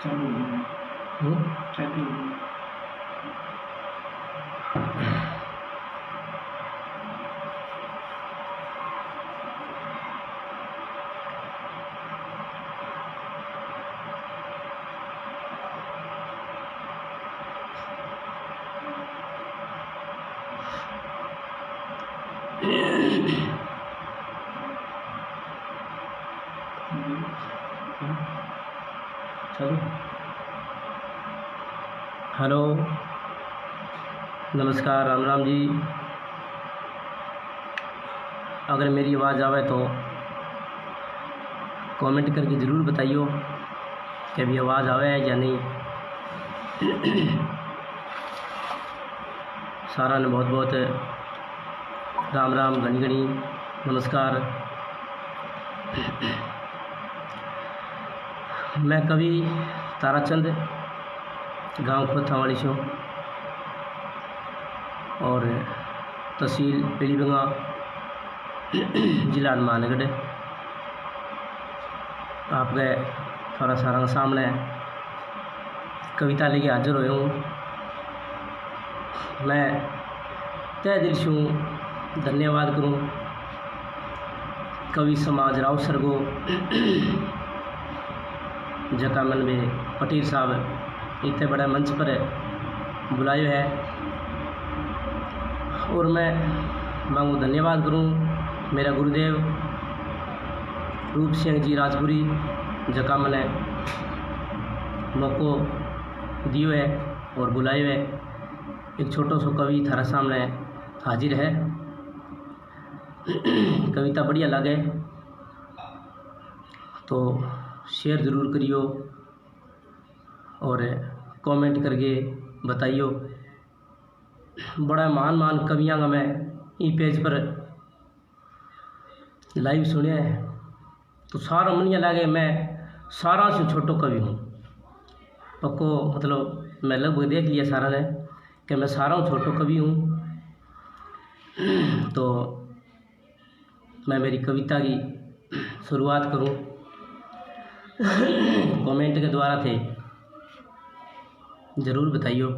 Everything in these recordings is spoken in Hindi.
चालू हो गया। चालू हो गया। चलो हेलो नमस्कार राम राम जी। अगर मेरी आवाज़ आवे तो कमेंट करके ज़रूर बताइयो कि अभी आवाज़ आवे है या नहीं। सारा ने बहुत बहुत राम राम घनी घनी नमस्कार। मैं कवि ताराचंद गांव खोथा वाली से और तहसील पीलीबंगा जिला हनुमानगढ़ आपके थोड़ा सारा सामने कविता लेके हाजिर हुए हूँ। मैं तय दिल से धन्यवाद करूँ कवि समाज राव सर को जका मन में पटेल साहब इतने बड़े मंच पर बुलाए है और मैं मांगू धन्यवाद करूं मेरा गुरुदेव रूप सिंह जी राजपुरी जका मैंने मौको दियो है और बुलाए है। एक छोटो सो कवि थारा सामने हाजिर है। कविता बढ़िया लगे तो शेयर ज़रूर करियो और कमेंट करके बताइयो। बड़ा महान महान कवियाँ का मैं ई पेज पर लाइव सुने है तो सारा मन लगे मैं सारा से छोटो कवि हूँ। पक्को मतलब मैं लगभग देख लिया सारा ने कि मैं सारा छोटो कवि हूँ। तो मैं मेरी कविता की शुरुआत करूँ कमेंट के द्वारा थे ज़रूर बताइयो।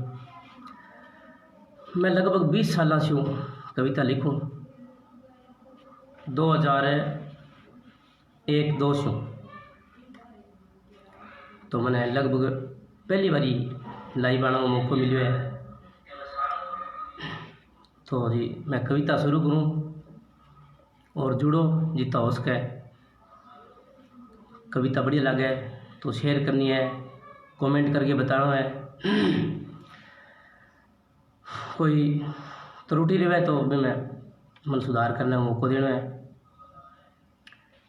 मैं लगभग 20 साल से कविता लिखूँ 2001-2 से तो मैंने लगभग पहली बारी लाइव आने का मौका मिलो है। तो जी मैं कविता शुरू करूँ और जुड़ो जितना हो सके। कविता बढ़िया लगे तो शेयर करनी है कमेंट करके बताना है। कोई त्रुटि रहे तो भी मैं मन सुधार करने का मौका देना है।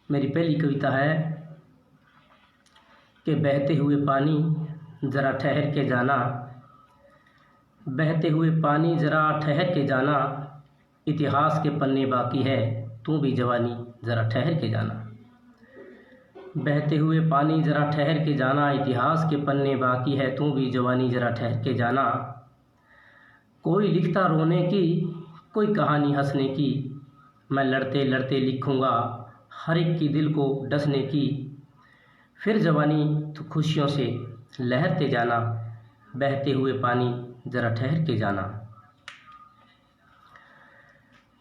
मेरी पहली कविता है कि बहते हुए पानी ज़रा ठहर के जाना, बहते हुए पानी ज़रा ठहर के जाना, इतिहास के पन्ने बाकी है तू भी जवानी ज़रा ठहर के जाना। बहते हुए पानी ज़रा ठहर के जाना, इतिहास के पन्ने बाकी है तू भी जवानी ज़रा ठहर के जाना। कोई लिखता रोने की, कोई कहानी हंसने की, मैं लड़ते लड़ते लिखूँगा हर एक की दिल को डसने की। फिर जवानी तो खुशियों से लहरते जाना, बहते हुए पानी ज़रा ठहर के जाना।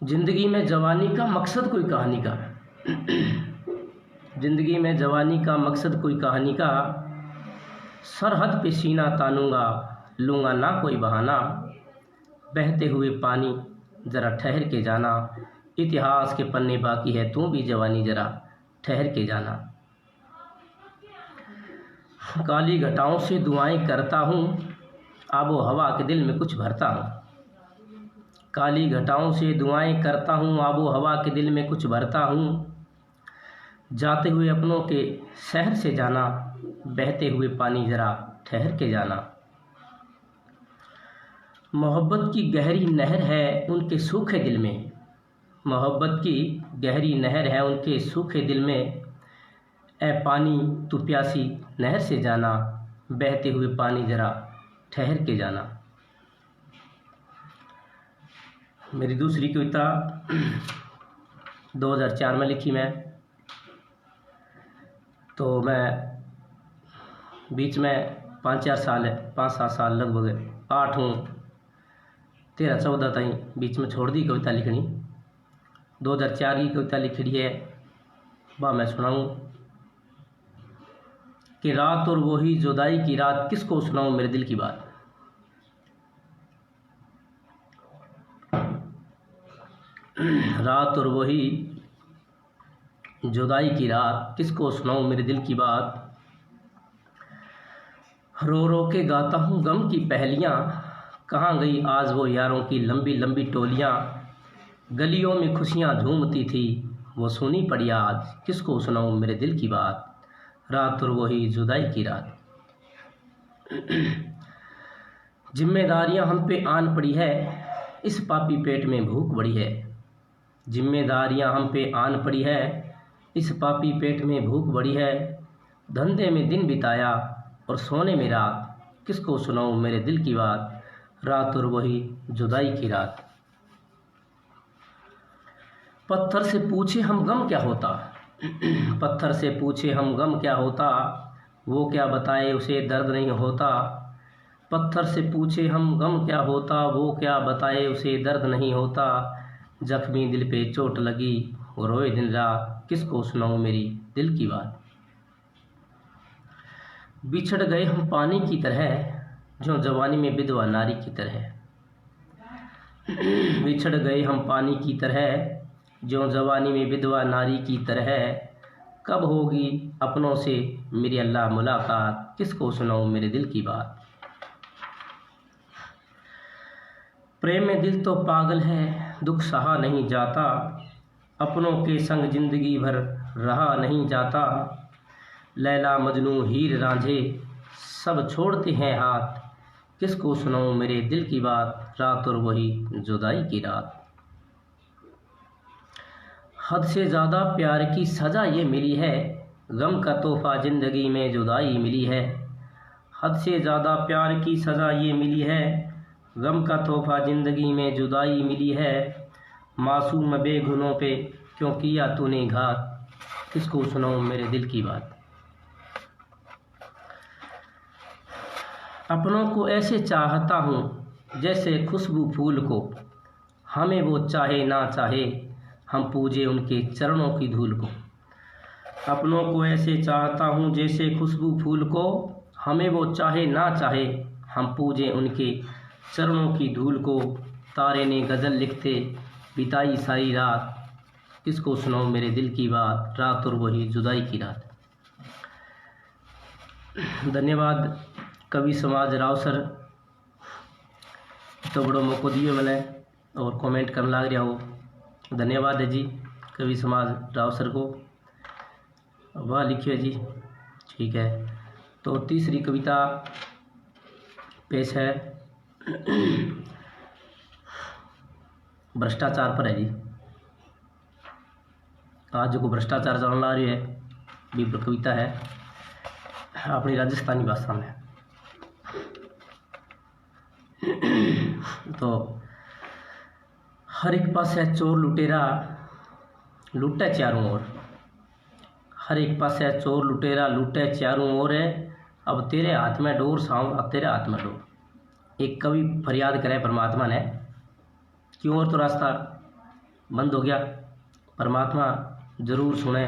जिंदगी में जवानी का मकसद कोई कहानी का, जिंदगी में जवानी का मकसद कोई कहानी का, सरहद पे सीना तानूंगा लूँगा ना कोई बहाना। बहते हुए पानी ज़रा ठहर के जाना, इतिहास के पन्ने बाकी है तू भी जवानी ज़रा ठहर के जाना। काली घटाओं से दुआएं करता हूँ, आबो हवा के दिल में कुछ भरता हूँ। काली घटाओं से दुआएं करता हूँ, आबो हवा के दिल में कुछ भरता हूँ। जाते हुए अपनों के शहर से जाना, बहते हुए पानी ज़रा ठहर के जाना। मोहब्बत की गहरी नहर है उनके सूखे दिल में, मोहब्बत की गहरी नहर है उनके सूखे दिल में। ए पानी तू प्यासी नहर से जाना, बहते हुए पानी ज़रा ठहर के जाना। मेरी दूसरी कविता 2004 में लिखी मैं। तो मैं बीच में 5-7 साल लगभग 8 हूँ 13-14 ताईं बीच में छोड़ दी कविता लिखनी। 2004 की कविता लिखी है, वह मैं सुनाऊँ कि रात और वही जुदाई की रात, किसको सुनाऊँ मेरे दिल की बात। रात और वही जुदाई की रात, किसको सुनाऊँ मेरे दिल की बात। रो रो के गाता हूँ गम की पहेलियाँ, कहाँ गई आज वो यारों की लंबी लंबी टोलियाँ। गलियों में खुशियाँ झूमती थी, वो सुनी पड़ी आज, किसको सुनाऊँ मेरे दिल की बात। रात और वही जुदाई की रात। जिम्मेदारियां हम पे आन पड़ी है, इस पापी पेट में भूख बड़ी है। जिम्मेदारियां हम पे आन पड़ी है, इस पापी पेट में भूख बड़ी है। धंधे में दिन बिताया और सोने में रात, किसको सुनाऊँ मेरे दिल की बात। रात और वही जुदाई की रात। पत्थर से पूछे हम गम क्या होता, पत्थर से पूछे हम गम क्या होता, वो क्या बताए उसे दर्द नहीं होता। पत्थर से पूछे हम गम क्या होता, वो क्या बताए उसे दर्द नहीं होता। जख्मी दिल पे चोट लगी, वो रोए दिन रात, किसको सुनाऊँ मेरी दिल की बात। बिछड़ गए हम पानी की तरह, जो जवानी में विधवा नारी की तरह। बिछड़ गए हम पानी की तरह, जो जवानी में विधवा नारी की तरह। कब होगी अपनों से मेरी अल्लाह मुलाकात, किसको सुनाऊँ मेरे दिल की बात। प्रेम में दिल तो पागल है, दुख सहा नहीं जाता, अपनों के संग जिंदगी भर रहा नहीं जाता। लैला मजनू हीर रांझे सब छोड़ते हैं हाथ, किसको सुनाऊँ मेरे दिल की बात। रात और वही जुदाई की रात। हद से ज़्यादा प्यार की सज़ा ये मिली है, गम का तोहफा ज़िंदगी में जुदाई मिली है। हद से ज़्यादा प्यार की सज़ा ये मिली है, गम का तोहफा ज़िंदगी में जुदाई मिली है। मासूम बेगुनों पे क्यों किया तूने घात, किसको सुनाऊँ मेरे दिल की बात। अपनों को ऐसे चाहता हूँ जैसे खुशबू फूल को, हमें वो चाहे ना चाहे हम पूजे उनके चरणों की धूल को। अपनों को ऐसे चाहता हूँ जैसे खुशबू फूल को, हमें वो चाहे ना चाहे हम पूजे उनके चरणों की धूल को। तारे ने गज़ल लिखते बिताई सारी रात, किसको सुनाऊँ मेरे दिल की बात। रात और वही जुदाई की रात। धन्यवाद कवि समाज राव सर, तो बड़ो मौको दिए मैंने और कमेंट करने लग रहा हो। धन्यवाद है जी कवि समाज राव सर को। वह लिखिए जी, ठीक है। तो तीसरी कविता पेश है, भ्रष्टाचार पर है जी। आज को भ्रष्टाचार चलने ला रही है, भी कविता है अपनी राजस्थानी भाषा में। तो हर एक पास है चोर लुटेरा लूटे चारों ओर, हर एक पास है चोर लुटेरा लूटे चारों ओर है। अब तेरे हाथ में डोर सांवरा तेरे हाथ में डोर। एक कवि फरियाद करे परमात्मा ने, क्यों और तो रास्ता बंद हो गया। परमात्मा ज़रूर सुने,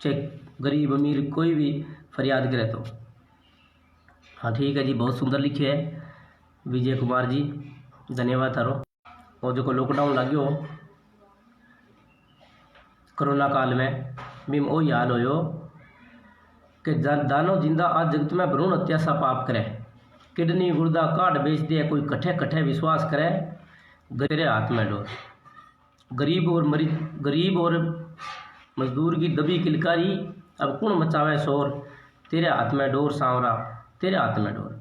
चाहे गरीब अमीर कोई भी फरियाद करे तो। हाँ ठीक है जी, बहुत सुंदर लिखे है विजय कुमार जी, धन्यवाद थारो। और जो को लॉकडाउन लाग्यो कोरोना काल में, बीम वही हाल होयो कि दानो जिंदा आज जगत में भ्रूण हत्या सा पाप करे। किडनी गुर्दा काट बेच दे कोई कट्ठे कट्ठे विश्वास करे, तेरे हाथ में डोर। गरीब और मजदूर की दबी किलकारी, अब कौन मचावे शोर। तेरे हाथ में डोर सांवरा तेरे हाथ में डोर।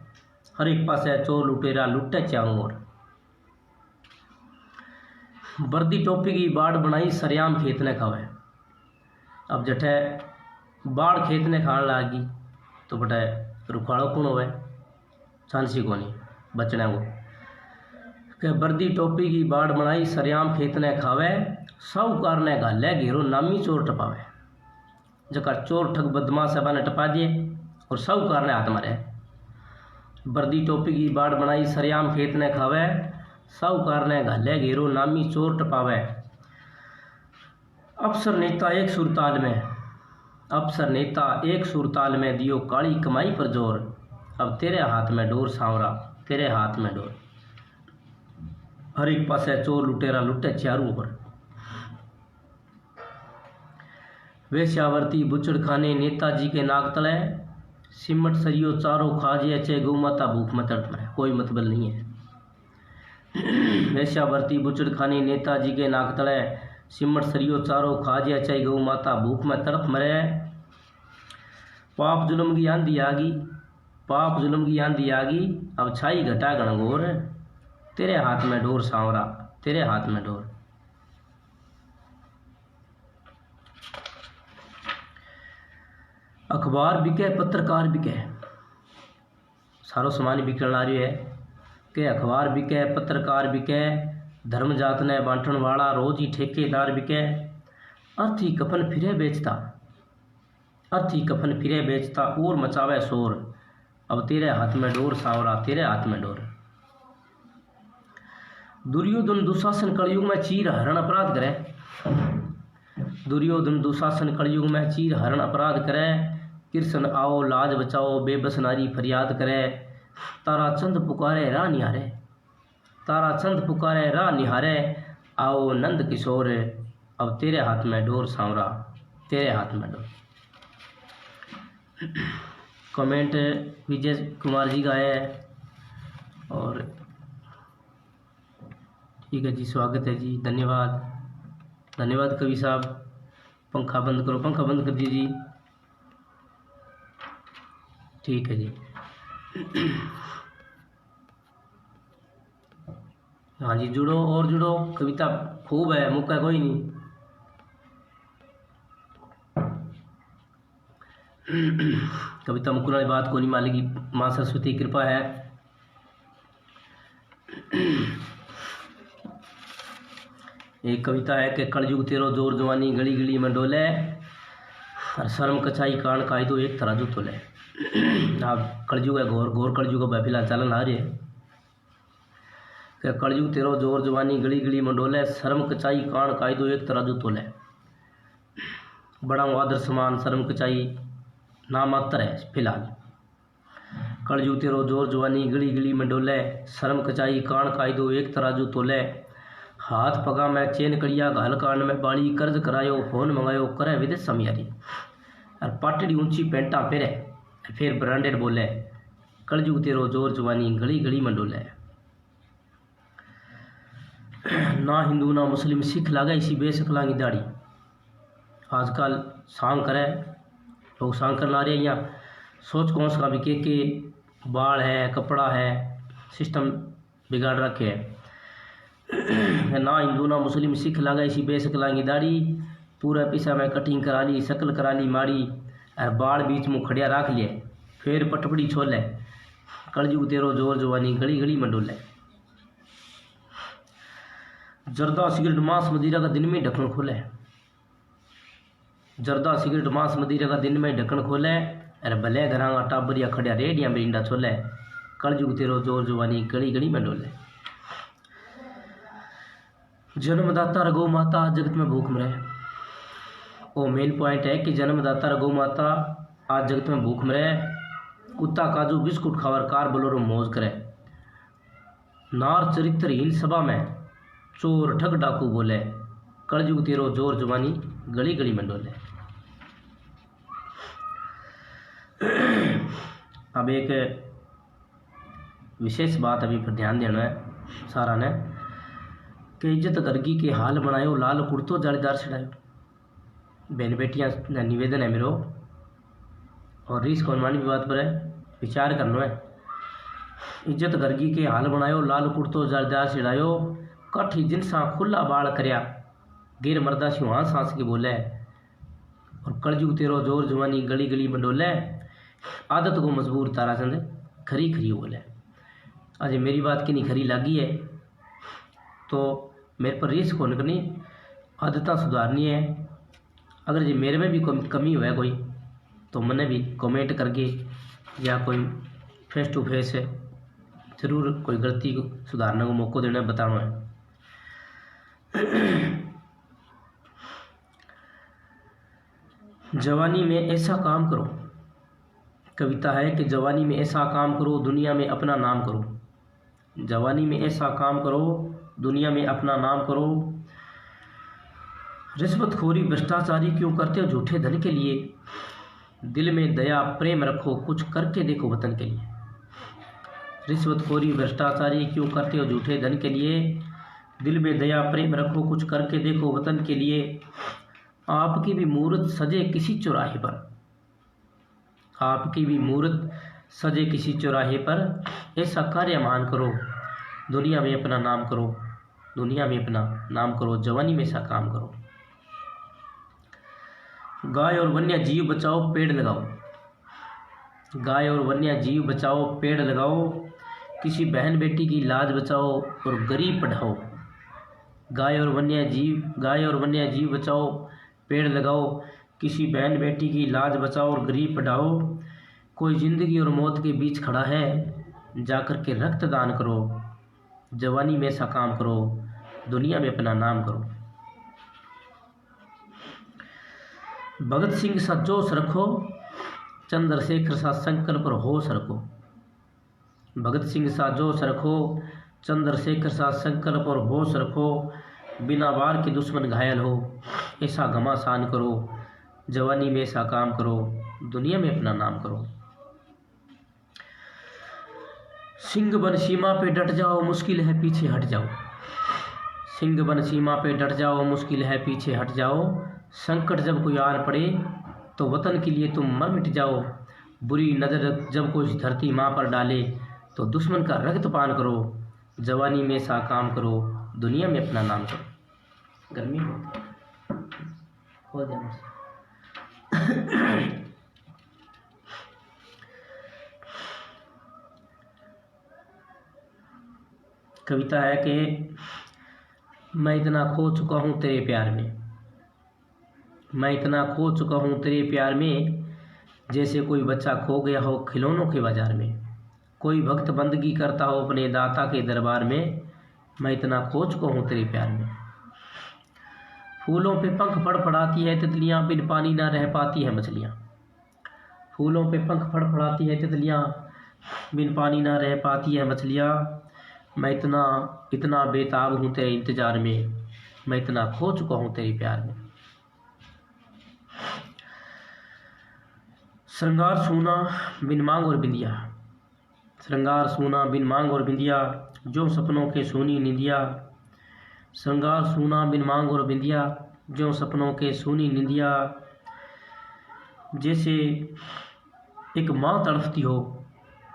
हर एक पास है चोर लुटेरा लुटे चारों ओर। वर्दी टोपी की बाढ़ बनाई सरेआम खेत ने खावे। अब जठे बाढ़ खेत ने खाने लागी तो बटे रुखाड़ो कौन होवे, चांसी को नहीं बचने को। कि वर्दी टोपी की बाढ़ बनाई सरेआम खेत ने खावे, साहूकार ने घाले घेरो नामी चोर टपावे। जका चोर ठग बदमाश है ने टपा दिए और साहूकार ने हाथ मारे। वर्दी टोपी की बाड़ बनाई सरेआम खेत ने खावे, साहूकार ने घाले घेरो नामी चोर टपावे। अफसर नेता एक सुरताल में, अफसर नेता एक सुरताल में दियो काली कमाई पर जोर। अब तेरे हाथ में डोर सांवरा, तेरे हाथ में डोर। हर एक पासे चोर लुटेरा लुटे चारों ओर। वेश्यावर्ती बुचड़ खाने नेताजी के नाक तले, सिमट सरियो चारों खाजे अचे गौ माता भूख में तड़प मरे। कोई मतलब नहीं है। वेश्यावर्ती बुचड़ खाने नेताजी के नाक तले, सिमट सरियो चारों खाजे अचे गौ माता भूख में तड़प मरे। पाप जुल्म की आंधी आगी, पाप जुल्म की आंधी आगी, अब छाई घटा घनघोर। तेरे हाथ में डोर सांवरा, तेरे हाथ में डोर। अखबार बिके पत्रकार बिके, सारो सामान बिकण आ रही है कि अखबार बिके पत्रकार बिके, धर्म जात ने बांटण वाला रोज ही ठेकेदार बिके। अर्थी कफन फिरे बेचता, अर्थी कफन फिरे बेचता और मचावे शोर। अब तेरे हाथ में डोर सांवरा, तेरे हाथ में डोर। दुर्योधन दुशासन कलयुग में चीर हरण अपराध करे, दुर्योधन दुशासन कलयुग में चीर हरण अपराध करे। कृष्ण आओ लाज बचाओ बेबस नारी फरियाद करे। ताराचंद पुकारे राह निहारे, ताराचंद पुकारे राह निहारे, आओ नंद किशोर। अब तेरे हाथ में डोर सांवरा, तेरे हाथ में डोर। कमेंट विजय कुमार जी का है और ठीक है जी, स्वागत है जी, धन्यवाद धन्यवाद कवि साहब। पंखा बंद करो, पंखा बंद कर दीजिए। ठीक है जी। हाँ जी, जुड़ो और जुड़ो, कविता खूब है, मुक्का कोई नहीं। कविता मुकुर वाली बात को नहीं मालेगी, माँ सरस्वती की कृपा है। एक कविता है कि कलयुग तेरो जोर जवानी गली गली में डोले, और शर्म कचाई कान कायदो एक तराजू तोले। आप कलयुग है, घोर घोर कलयुग का फिलहाल चलन आ रही है कि कलयुग तेरो जोर जवानी गली गली में डोले, शर्म कचाई कान कायदो एक तराजू तोले। बड़ा आदर समान शर्म कचाई नामात्र है फिलहाल। कलयुग तेरो जोर जवानी गली गली में डोले, शर्म कचाई कान कायदो एक तराजू तोले। हाथ पगा में चेन कड़िया घाल कान में बाली, कर्ज करायो फोन मंगायो करे विदेश समियारी। और पाटड़ी ऊंची पेंटा पेरे फिर ब्रांडेड बोले, कलयुग तेरो जोर जवानी गली गली में डोले। ना हिंदू ना मुस्लिम सिख लागे इसी बेशकला की दाढ़ी। आजकल सांग करे लोग, सांग करना आ रहे हैं यहाँ, सोच कौन सा भी के बाल है कपड़ा है सिस्टम बिगाड़ रखे है। ना हिंदू ना मुस्लिम सिख लागे इसी बेशकला की दाढ़ी। पूरा पीछा में कटिंग करा ली, शकल करा ली माड़ी, और बाल बीच में खड़िया रख लिए, फिर पटपड़ी छोले। कलयुग तेरो जोर जवानी गली गली में डोले। जर्दा सिगरेट मांस मदिरा का दिन में ढक्कन खोले, जर्दा सिगरेट मांस मदिरा का दिन में ढक्कन खोले, अरे भले घरांगा टाबरिया खड़िया रेडिया में इंडा छोले। कलयुग तेरो जोर जवानी गली गली में डोले। जन्मदाता रघु माता जगत में भूख मरे। वो मेन पॉइंट है कि जन्मदाता रघु माता आज जगत में भूख मरे। कुत्ता काजू बिस्कुट खावर कार बोलोरो मौज करे। नार चरित्रहीन सभा में चोर ठग डाकू बोले, कलयुग तेरो जोर जवानी गली गली में डोले। अब एक विशेष बात अभी पर ध्यान देना है सारा ने कि इज्जत गर्गी के हाल बनायो लाल कुर्तो जालीदार चढ़ायो। बहन बेटियां निवेदन है मेरो, और रीस कौनमानी भी बात पर है, विचार करना है। इज्जत गर्गी के हाल बनायो लाल कुर्तो जालीदार चढ़ायो, कठी जिनसा खुला बाल करया गिर मर्दा सिंहा सांस की बोले। और कलयुग तेरो जोर जवानी गली गली में डोले, आदत को मजबूर ताराचंद खरी खरी बोले। आज मेरी बात की नहीं खरी लगी है तो मेरे पर रीस कौन करनी, आदतें सुधारनी है। अगर जी मेरे में भी कमी हुआ है कोई तो मैंने भी कमेंट करके या कोई फेस टू फेस जरूर कोई गलती को सुधारने को मौका देना बताना है। जवानी में ऐसा काम करो, कविता है कि जवानी में ऐसा काम करो दुनिया में अपना नाम करो। जवानी में ऐसा काम करो दुनिया में अपना नाम करो। रिश्वतखोरी भ्रष्टाचारी क्यों करते हो झूठे धन के लिए। दिल में दया प्रेम रखो कुछ करके देखो वतन के लिए। रिश्वतखोरी भ्रष्टाचारी क्यों करते हो झूठे धन के लिए। दिल में दया प्रेम रखो कुछ करके देखो वतन के लिए। आपकी भी मूर्त सजे किसी चौराहे पर, आपकी भी मूर्त सजे किसी चौराहे पर। ऐसा कार्य मान करो दुनिया में अपना नाम करो, दुनिया में अपना नाम करो। जवानी में ऐसा काम करो। गाय और वन्य जीव बचाओ पेड़ लगाओ, गाय और वन्य जीव बचाओ पेड़ लगाओ। किसी बहन बेटी की लाज बचाओ और गरीब पढ़ाओ। गाय और वन्य जीव बचाओ पेड़ लगाओ। किसी बहन बेटी की लाज बचाओ और गरीब पढ़ाओ। कोई जिंदगी और मौत के बीच खड़ा है जाकर के रक्तदान करो। जवानी में ऐसा काम करो दुनिया में अपना नाम करो। भगत सिंह सा जोश रखो चंद्रशेखर सा संकल्प और होश रखो। भगत सिंह सा जोश रखो चंद्रशेखर सा संकल्प और होश रखो। बिना वार के दुश्मन घायल हो ऐसा घमासान करो। जवानी में ऐसा काम करो दुनिया में अपना नाम करो। सिंह बन सीमा पे डट जाओ मुश्किल है पीछे हट जाओ। सिंह बन सीमा पे डट जाओ मुश्किल है पीछे हट जाओ। संकट जब कोई आन पड़े तो वतन के लिए तुम मर मिट जाओ। बुरी नज़र जब कोई धरती माँ पर डाले तो दुश्मन का रक्त पान करो। जवानी में ऐसा काम करो दुनिया में अपना नाम करो। गर्मी हो जाए कविता है कि मैं इतना खो चुका हूँ तेरे प्यार में, मैं इतना खो चुका हूँ तेरे प्यार में। जैसे कोई बच्चा खो गया हो खिलौनों के बाजार में। कोई भक्त बंदगी करता हो अपने दाता के दरबार में। मैं इतना खो चुका हूँ तेरे प्यार में। फूलों पे पंख फड़फड़ाती है तितलियाँ बिन पानी ना रह पाती है मछलियाँ। फूलों पे पंख फड़फड़ाती है तितलियाँ बिन पानी ना रह पाती है मछलियाँ। मैं इतना बेताब हूँ तेरे इंतजार में। मैं इतना खो चुका हूँ तेरे प्यार में। श्रृंगार सूना बिन मांग और बिंदिया, श्रृंगार सूना बिन मांग और बिंदिया। जो सपनों के सूनी निंदिया। श्रृंगार सूना बिन मांग और बिंदिया जो सपनों के सूनी निंदिया। जैसे एक माँ तड़पती हो,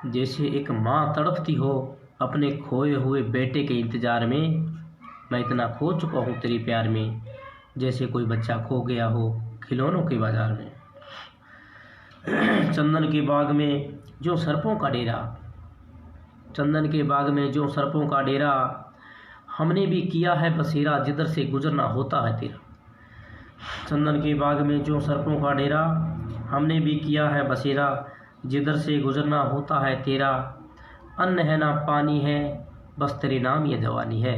जैसे एक माँ तड़पती हो अपने खोए हुए बेटे के इंतजार में। मैं इतना खो चुका हूँ तेरे प्यार में। जैसे कोई बच्चा खो गया हो खिलौनों के बाजार में। चंदन के बाग में जो सर्पों का डेरा, चंदन के बाग में जो सर्पों का डेरा। हमने भी किया है बसेरा जिधर से गुजरना होता है तेरा। चंदन के बाग में जो सर्पों का डेरा। हमने भी किया है बसेरा जिधर से गुजरना होता है तेरा। अन्न है ना पानी है बस तेरे नाम ये जवानी है।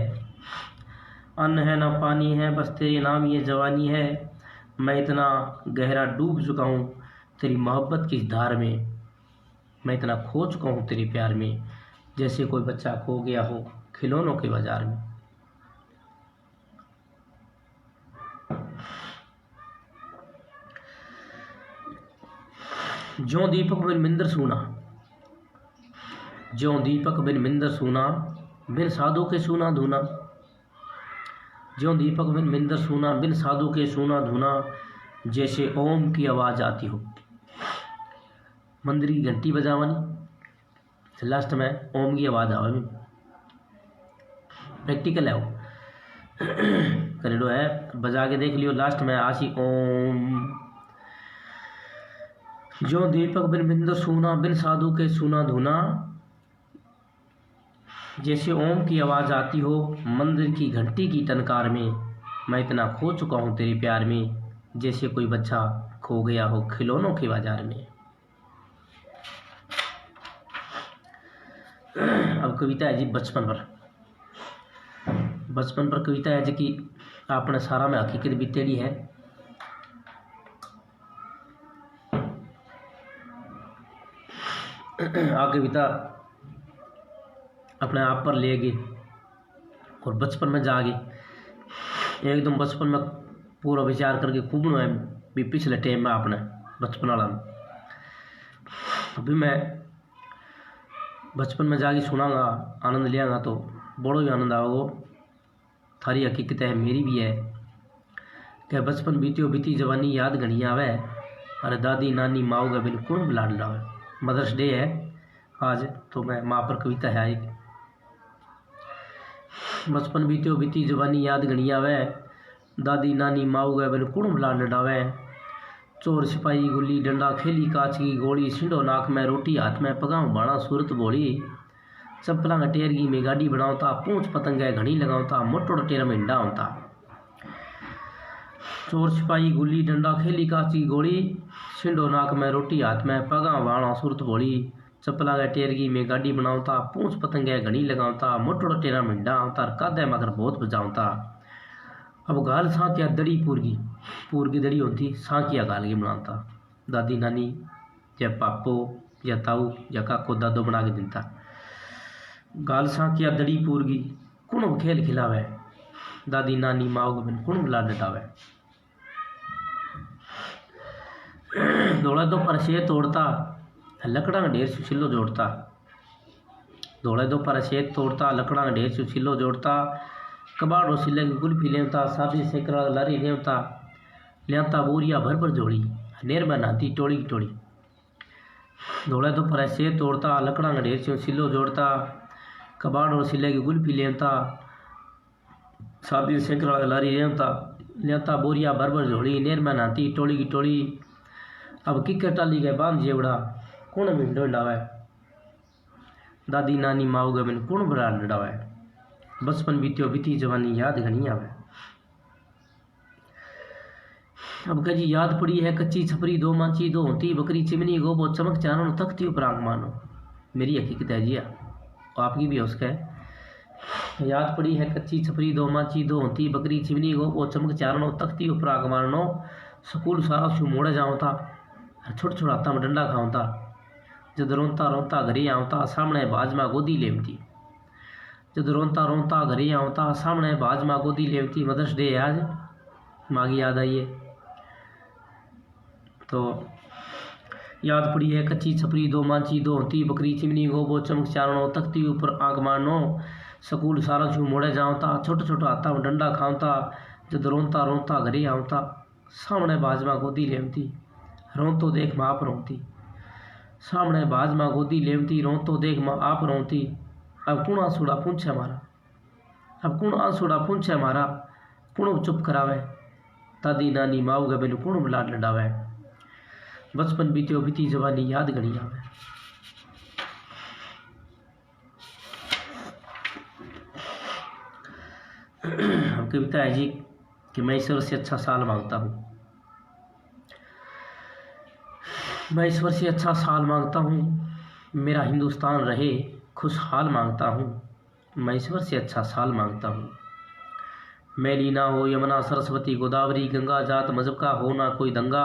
अन्न है ना पानी है बस तेरे नाम ये जवानी है। मैं इतना गहरा डूब चुका हूँ तेरी मोहब्बत की धार में। मैं इतना खो चुका हूँ तेरे प्यार में। जैसे कोई बच्चा खो गया हो खिलौनों के बाजार में। ज्यों दीपक बिन मिंदर सूना, ज्यों दीपक बिन मिंदर सूना बिन साधु के सूना धूना। ज्यों दीपक बिन मिंदर सूना बिन साधु के सूना धूना। जैसे ओम की आवाज़ आती हो, मंदिर की घंटी बजावानी लास्ट में ओम की आवाज़ आवे। प्रैक्टिकल है वो करेडो है, बजा के देख लियो लास्ट में आशी ओम। जो दीपक बिन मिंदर सूना बिन साधु के सूना धुना। जैसे ओम की आवाज़ आती हो मंदिर की घंटी की टनकार में। मैं इतना खो चुका हूँ तेरे प्यार में। जैसे कोई बच्चा खो गया हो खिलौनों के बाजार में। अब कविता है जी बचपन पर। बचपन पर कविता है जी कि आपने सारा में हकीकत बीतेड़ी है। आ कविता अपने आप पर ले गई और बचपन में जागे एकदम बचपन में पूरा विचार करके खूब है भी पिछले टाइम में आपने बचपन वाला में। अभी मैं बचपन में जाके सुनागा आनंद लियागा तो बड़ो ही आनंद आओगे। थारी हकीकत है मेरी भी है कि बचपन बीतियो बीती जवानी याद घनी आवे अरे दादी नानी माओ का बिल्कुल बुला लावे। मदर्स डे है आज तो मैं माँ पर कविता है एक। बचपन बीतियो बीती जवानी याद घनी आवे दादी नानी माओ गए बिन कुण बुला लडावे। चोर सिपाही गुल्ली डंडा खेली कांच की गोली सिंडो नाक में रोटी हाथ में पगाऊं बाणा सूरत बोली। चप्पला का टेरगी में गाड़ी बनावता पूंछ पतंगे घनी लगावता मोटो टेर में हिंडा होता। चोर सिपाही गुल्ली डंडा खेली कांच की गोली सिंडो नाक में रोटी हाथ में पगाऊं बाणा सूरत बोली। चप्पला के टेरगी में गाड़ी बनावता पूंछ पतंगे घनी लगावता मोटो टेरा में हिंडा होता कादे मगर बहुत बजावता। अब गाल सांकिया दड़ी पूर की दड़ी होती सांकिया गाल की बनाता। दादी नानी या पापो या ताऊ या काको दादो बना के देता। गाल सांकिया दड़ी पूर की कुण खेल खिलावे दादी नानी माओ को बिन कुण बुला डटावे। दौड़ा दो पर शे तोड़ता लकड़ा का ढेर सुशीलो जोड़ता। दौड़े दो पर शे तोड़ता लकड़ा का ढेर सुशीलो जोड़ता। कबाड़ो सिले की कुल्फी लेवता सादी सेकरा लारी लेवता लियाता बोरिया भर भर जोड़ी नेर में नहाती टोड़ी की टोड़ी। दौड़े तो पर से तोड़ता लकड़ा का ढेर से सिलो जोड़ता। कबाड़ो सिले की कुल्फी लेवता सादी सेकरा लारी लेवता लियाता बोरिया भर भर जोड़ी नेर में नहाती टोड़ी की टोड़ी। अब किकर टाली गए बांध जेवड़ा कौन में डोलावे दादी नानी माओ गए बिन कौन बड़ा लड़ावे। बचपन बीतियो बीती जवानी याद घनी आवे। अब कह जी याद पड़ी है कच्ची छपरी दो मांची दो होती बकरी चिमनी गोबो चमक चानो तख्ती उपरांग मानो। मेरी हकीकत है जी आपकी भी उसका है। याद पड़ी है कच्ची छपरी दो मांची दो होती बकरी चिमनी गोबो चमक चानो तख्ती उपरांग मानो। स्कूल सारा शू मोड़े जाऊता छोटा छोटा हाथा में डंडा खाऊता। जद रोता रोता घरे आवता सामने बाजमा गोदी लेवती। जब रोता रोता घरे आवता सामने बाज माँ गोदी लेवती। मदर्स डे आज माँ की याद आई है तो याद पड़ी है कच्ची छपरी दो मांची दो होती बकरी चिमनी गोबो चमक चारणो तख्ती ऊपर आग मारनो। स्कूल सारा छू मोड़े जावता छोटा छोटा हाथा में डंडा खावता। जब रोता रोता घरे आवता सामने बाज माँ गोदी लेवती रोतो देख माँ आप रोती। सामने बाज माँ गोदी लेवती रोतो देख माँ आप रोती। अब कौन आंसुड़ा पूछे मारा अब कौन आंसुड़ा पूछे मारा कौन चुप करावे दादी नानी माओ गए बिन कौन बुला लडावे। बचपन बीतियो बीती जवानी याद घनी आवे। अब कविता है जी कि मैं ईश्वर से अच्छा साल मांगता हूँ। मैं ईश्वर से अच्छा साल मांगता हूँ मेरा हिंदुस्तान रहे खुशहाल मांगता हूँ। मैं ईश्वर से अच्छा साल मांगता हूँ। मैली ना हो यमुना सरस्वती गोदावरी गंगा जात मजहब का हो ना कोई दंगा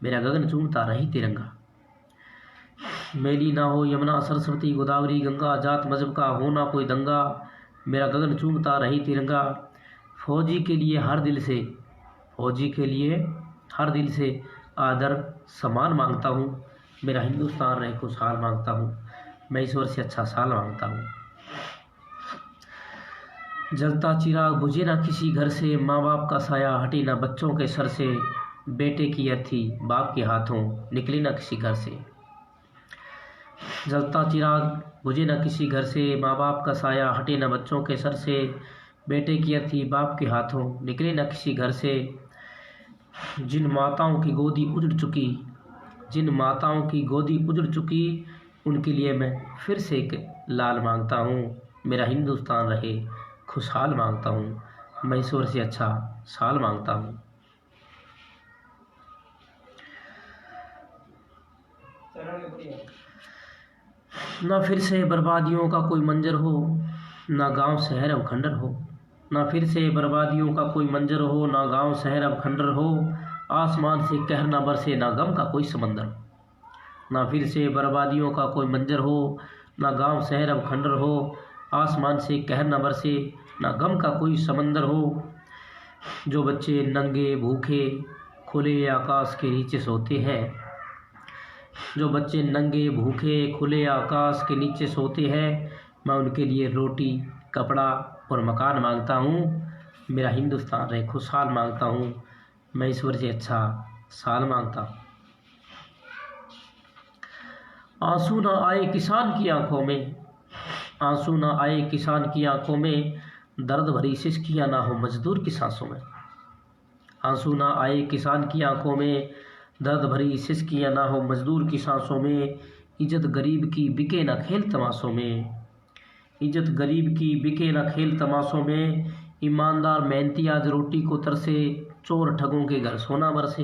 मेरा गगन चूमता रही तिरंगा। मैली ना हो यमुना सरस्वती गोदावरी गंगा जात मजहब का हो ना कोई दंगा मेरा गगन चूमता रही तिरंगा। फौजी के लिए हर दिल से आदर सम्मान मांगता हूँ मेरा हिंदुस्तान रहे खुशहाल मांगता हूँ। मैं ईश्वर से अच्छा साल मांगता हूँ। जलता चिराग बुझे ना किसी घर से माँ बाप का साया हटे ना बच्चों के सर से बेटे की अर्थी बाप के हाथों निकले ना किसी घर से। जलता चिराग बुझे ना किसी घर से माँ बाप का साया हटे ना बच्चों के सर से बेटे की अर्थी बाप के हाथों निकले ना किसी घर से। जिन माताओं की गोदी उजड़ चुकी उनके लिए मैं फिर से एक लाल मांगता हूँ मेरा हिंदुस्तान रहे खुशहाल मांगता हूँ। मैं ईश्वर से अच्छा साल मांगता हूँ। ना फिर से बर्बादियों का कोई मंजर हो, ना गांव शहर अब खंडर हो। ना फिर से बर्बादियों का कोई मंजर हो, ना गांव शहर अब खंडर हो। आसमान से कहर ना बरसे, ना गम का कोई समंदर। ना फिर से बर्बादियों का कोई मंजर हो, ना गांव शहर अब खंडर हो। आसमान से कहर ना बरसे, ना गम का कोई समंदर हो। जो बच्चे नंगे भूखे खुले आकाश के नीचे सोते हैं, जो बच्चे नंगे भूखे खुले आकाश के नीचे सोते हैं, मैं उनके लिए रोटी कपड़ा और मकान मांगता हूँ। मेरा हिंदुस्तान रहे खुशहाल मांगता हूँ। मैं ईश्वर से अच्छा साल मांगता हूँ। आंसू ना आए किसान की आंखों में, आंसू ना आए किसान की आंखों में, दर्द भरी सिसकियाँ ना हो मजदूर की सांसों में। आंसू ना आए किसान की आंखों में, दर्द भरी सिसकियाँ ना हो मजदूर की सांसों में। इज्जत गरीब की बिके ना खेल तमाशों में, इज्जत गरीब की बिके ना खेल तमाशों में। ईमानदार मेहनती आज रोटी को तरसे, चोर ठगों के घर सोना बरसे।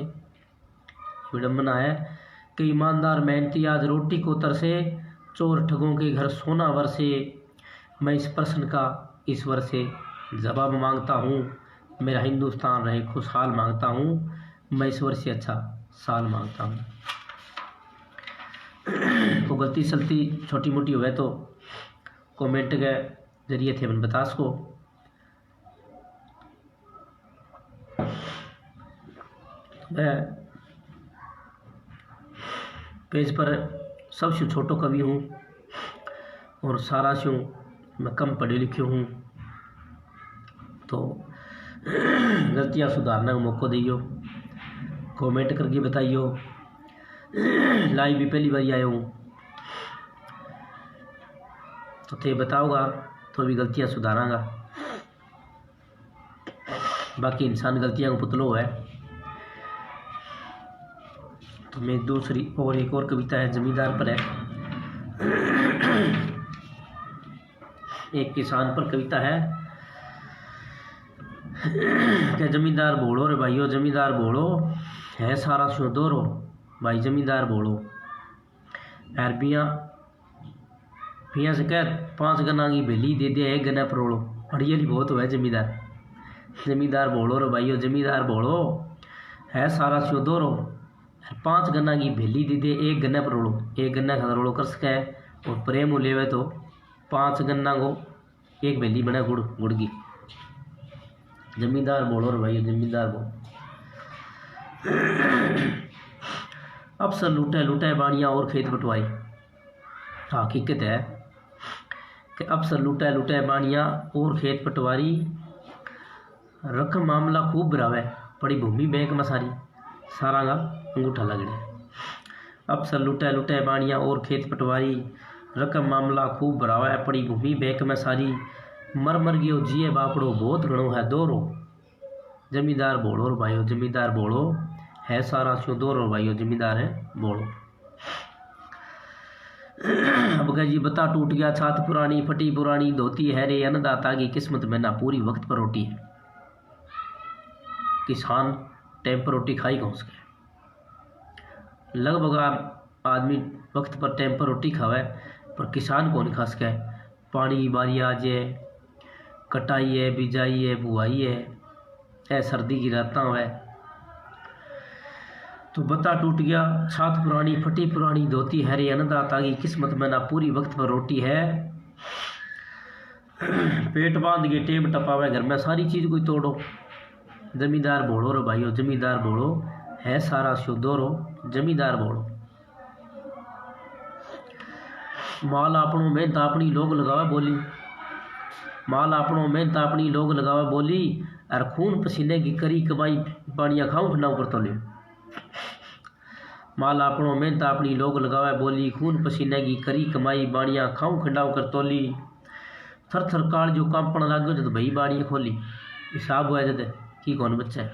विडम्बना है कि ईमानदार मेहनती आज रोटी को तरसे, चोर ठगों के घर सोना बरसे। मैं इस प्रश्न का ईश्वर से जवाब मांगता हूँ। मेरा हिंदुस्तान रहे खुशहाल मांगता हूँ। मैं ईश्वर से अच्छा साल मांगता हूँ। तो गलती सलती छोटी मोटी हुए तो कमेंट के जरिए थे अपन बता सको। मैं पेज पर सबसे छोटो कवि हूँ और सारा से मैं कम पढ़े लिखे हूँ, तो गलतियाँ सुधारने का मौका दियो, कमेंट करके बताइयो। लाइव भी पहली बार आया हूँ तो ते बताओगा तो भी गलतियाँ सुधारांगा। बाकी इंसान गलतियाँ को पुतलो है। तो मैं दूसरी और एक और कविता है जमींदार पर है, एक किसान पर कविता है कि जमींदार बोलो रे भाइयों जमींदार बोलो, है सारा शो दोरो भाई जमींदार बोलो। यार पिया से कह 5 गना की भेली दे दिया 1 गना परोड़ो, हड़ियली बहुत हुआ है जमींदार। जमींदार बोलो रे भाइयों जमींदार बोलो, है सारा शो दोरो, 5 गना की भेली दे दे 1 गन्ना परोड़ो। 1 गन्ना का रोड़ो कर सके और प्रेम लेवे तो 5 गन्ना को 1 भेली बना गुड़ की। जमींदार बोलो रे भाई जमींदार बोलो। अफसर लूटे लूटे बाड़ियाँ और खेत बटवाई। हकीकत है कि अफसर लूटे लूटे बाड़ियाँ और खेत पटवारी, रकम मामला खूब बरावे पड़ी भूमि बैंक में सारी, सारा का अंगूठा लगड़े। अफसर लूटे लूटे बाड़ियाँ और खेत पटवारी, रकम मामला खूब बरावे पड़ी भूमि बैंक में सारी। मर मर गयो जिए बापड़ो बहुत घणो है दोरो, जमींदार बोलो रे भाइयों जमींदार बोलो, है सारा शो दोरो भाइयों जमींदार है बोलो। अब गए जी बता टूट गया छात पुरानी, फटी पुरानी धोती है रे अन्नदाता की किस्मत में ना पूरी वक्त पर रोटी है। किसान टाइम पर रोटी खाई कौन सके, लगभग आदमी वक्त पर टाइम पर रोटी खावे पर किसान कौन खा सके। पानी बारी आज है, कटाई है, बिजाई है, बुआई है, सर्दी की रात है। तो बता टूट गया छात पुरानी, फटी पुरानी धोती है रे अन्नदाता की किस्मत में ना पूरी वक्त पर रोटी है। पेट बांध के टेब टपावे घर में सारी चीज कोई तोड़ो, जमींदार बोलो रे भाइयों जमींदार बोलो, है सारा शो दोरो जमींदार बोलो। माल आपनों मेहनत अपनी लोग लगावे बोली, माल आपनों मेहनत अपनी लोग लगावे बोली, और खून पसीने की करी कमाई पानिया खाऊं खंडाऊ कर तोले। माल आपनों मेहनत अपनी लोग लगावे बोली, खून पसीने की करी कमाई बाणिया खाऊं खंडाऊ कर तोली। थर थर काल जो कांपण लागो जद भई बाड़ियाँ खोली, हिसाब हुआ जद की कौन बच्चा है।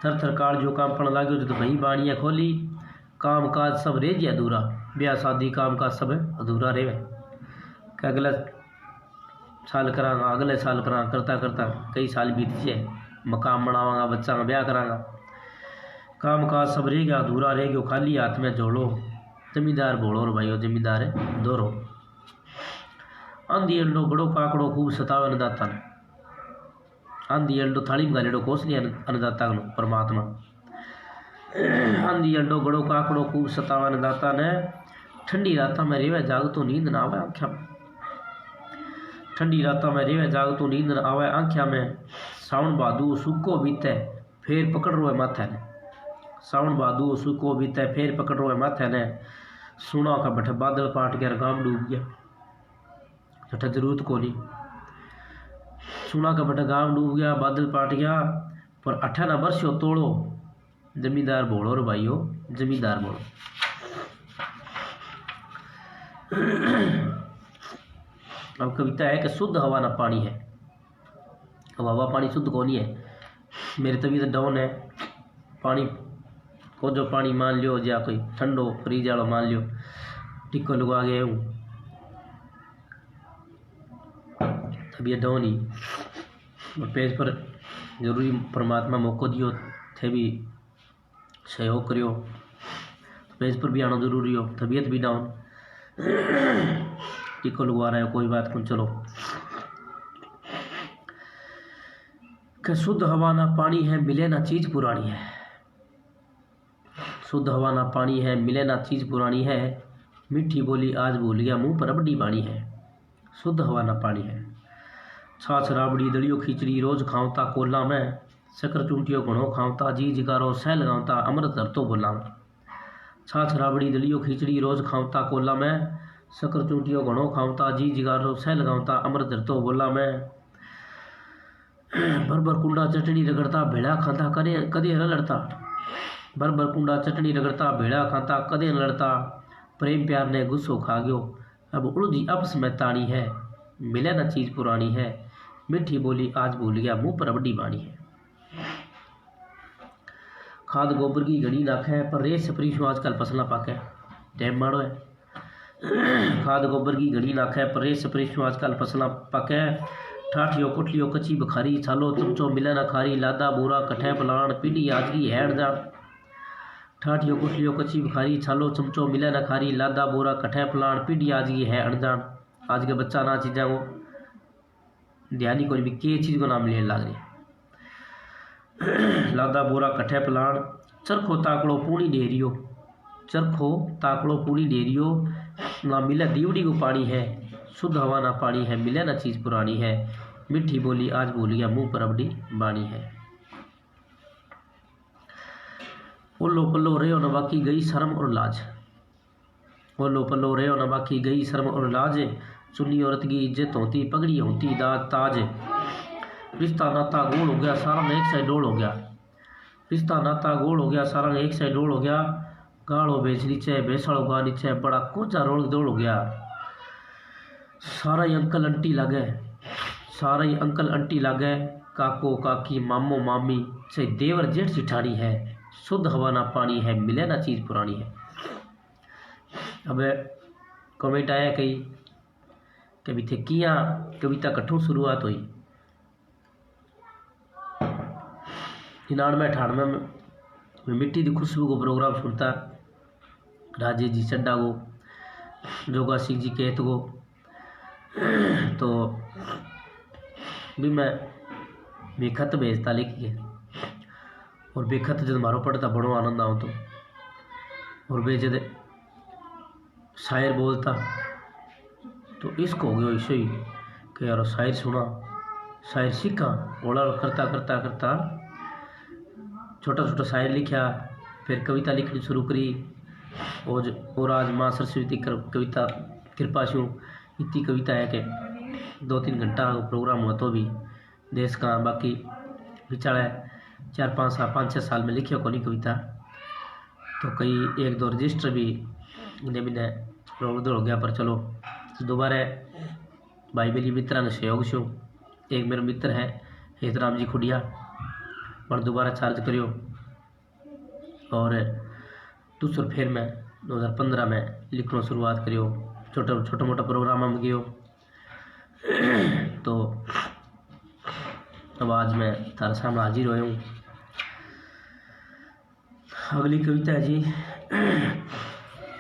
थर थर काल जो कांपण लागो जद भई बाड़ियाँ खोली, काम काज सब रह गया अधूरा, ब्याह शादी काम काज सब अधूरा रहे। अगला साल करांगा अगले साल करांगा करता करता कई साल बीत जाए, मकान बनावांगा बच्चा का ब्याह करांगा, काम काज सब रह गया अधूरा रह गया, खाली हाथ में जोड़ो। जमींदार भोळो और भाइयों जमींदार दोरो। आंधी एल्डो गड़ो काकड़ो खूब सतावे अन्नदाता ने। आंधी एल्डो थाली में घालेडो कोसली अन्नदाता को परमात्मा। आंधी एल्डो गड़ो काकड़ो खूब सतावे अन्नदाता ने। ठंडी रात में रेवे जागतो नींद ना आवे आँख्या में। ठंडी रात में रेवे जागतो नींद न आवे आँख्या में। सावन भादू सूको बीते फेर पकड़ रोए माथे ने। सावन भादू सूको बीते फेर पकड़ रोए माथे ने। सुना का बठ बादल पाट गया गाम डूब गया। जठा जरूरत को नहीं। सुना का बठ गाम डूब गया बादल पाट गया। पर अठा ना बरस्यो तोड़ो जमींदार भोळो और भाइयों जमींदार भोळो। अब कविता है कि शुद्ध हवा ना पानी है। अब हवा पानी शुद्ध कौन है। मेरी तबीयत डाउन है। पानी को जो पानी मान लियो या कोई ठंडो फ्रीज वाला मान लियो टिक्को लगा गया हूँ तबीयत डाउन ही। और पेज पर जरूरी परमात्मा मौको दियो थे भी सहयोग करियो। पेज पर भी आना जरूरी हो। तबीयत भी डाउन टिक्को लगवा रहा है कोई बात नहीं। चलो कि शुद्ध हवा ना पानी है मिले ना चीज पुरानी है। शुद्ध हवा ना पानी है मिले ना चीज पुरानी है। मीठी बोली आज भूल गया मुंह पर रबड़ी बाणी है। शुद्ध हवा ना पानी है। छाछ राबड़ी दलियो खिचड़ी रोज खावता कोला में। शक्कर चूंटियो घणो खावता जी जिगारो सह लगावता अमृत धरतो बोला में। छाछ राबड़ी दलियो खिचड़ी रोज खावता कोला में। शक्कर चूंटियो घणो खावता जी जिगारो सह लगावता अमृत धरतो बोला में। भर कुंडा चटनी रगड़ता भेड़ा खाता कदे न लड़ता। भर कुंडा चटनी रगड़ता भेड़ा खाता कदे न लड़ता। प्रेम प्यार ने गुस्सो खा गयो अब उड़दी आपस में तानी है। मिले न चीज पुरानी है। मीठी बोली आज भूल गया मुंह पर रबड़ी बाणी है। खाद गोबर की घड़ी नाखे पर रेत स्प्री शू आजकल फसला पाके टैम माड़ो है। खाद गोबर की घड़ी नाखे पर रेत स्प्री शू आजकल फसला पाके। ठाठियो कुठलियो कच्ची बखारी छालो चमचो मिले न खारी। लादा बोरा कठे पलाण पीढ़ी आजगी है अड़जान। ठाठियो कुठलियो कच्ची बखारी छालो चमचो मिले न खारी। लादा बोरा कठे पलाण पीढ़ी आजगी है अड़जान। आज के बच्चा ना चीज़ा को ध्यान ही कोई भी के चीज़ को नाम लेने लग रही। लादा बोरा कठे पलाण चरखो ताकड़ो पूरी डेरियो। चरखो ताकड़ो पूरी डेरियो ना मिले दीवड़ी को पानी है। शुद्ध हवा ना पानी है मिले ना चीज़ पुरानी है। मीठी बोली आज भूल गया मुंह पर रबड़ी बाणी है। ओलो पल्लो रहो न बाकी गई शर्म और लाज। ओलो पल्लो रहो न बाकी गई शर्म और लाज। चुन्नी औरत की इज्जत होती पगड़ी होती दाज ताज। रिश्ता नाता गोल हो गया सारा ने एक साइड डोल हो गया। रिश्ता नाता गोल हो गया सारा ने एक साइड डोल हो गया। गाड़ो बेच नीचे बेसाड़ो गा नीचे बड़ा कोचा रोल दौड़ हो गया। सारा ही अंकल अंटी लागे। सारा ही अंकल अंटी लागे। काको काकी मामो मामी से देवर जेठ जिठानी है। शुद्ध हवा ना पानी है मिले ना चीज़ पुरानी है। अब कमेंट आया कभी थे किया कविता कट्ठों शुरुआत हुई 99-98 में मिट्टी की खुशबू को प्रोग्राम सुनता। राजेश जी चड्डा को जोगा सिंह जी कहत को तो भी मैं बेखत भेजता लिख के। और बेखत जब मारो पढ़ता बड़ो आनंद आओ तो। और वे जब शायर बोलता तो इसको हो गया ऐसे ही कि यार शायर सुना शायर सीखा। ओला करता करता करता छोटा छोटा शायर लिखा। फिर कविता लिखनी शुरू करी। और आज माँ सरस्वती कविता कृपा से इतनी कविता है कि 2-3 घंटा प्रोग्राम हुआ तो भी देश का बाकी बिचारा 4-5-6 साल में लिखियो को नहीं कविता। तो कई 1-2 रजिस्टर भी मैंने रोक हो गया। पर चलो दोबारा भाई मेरी मित्रा ने सहयोग से एक मेरा मित्र है हेतराम जी खुडिया पर दोबारा चार्ज करियो। और दूसरा फिर मैं 2015 में लिखना शुरुआत करियो। छोटा मोटा प्रोग्राम में गयो। तो अब आज मैं तारा सामने हाजिर हुआ हूँ। अगली कविता है जी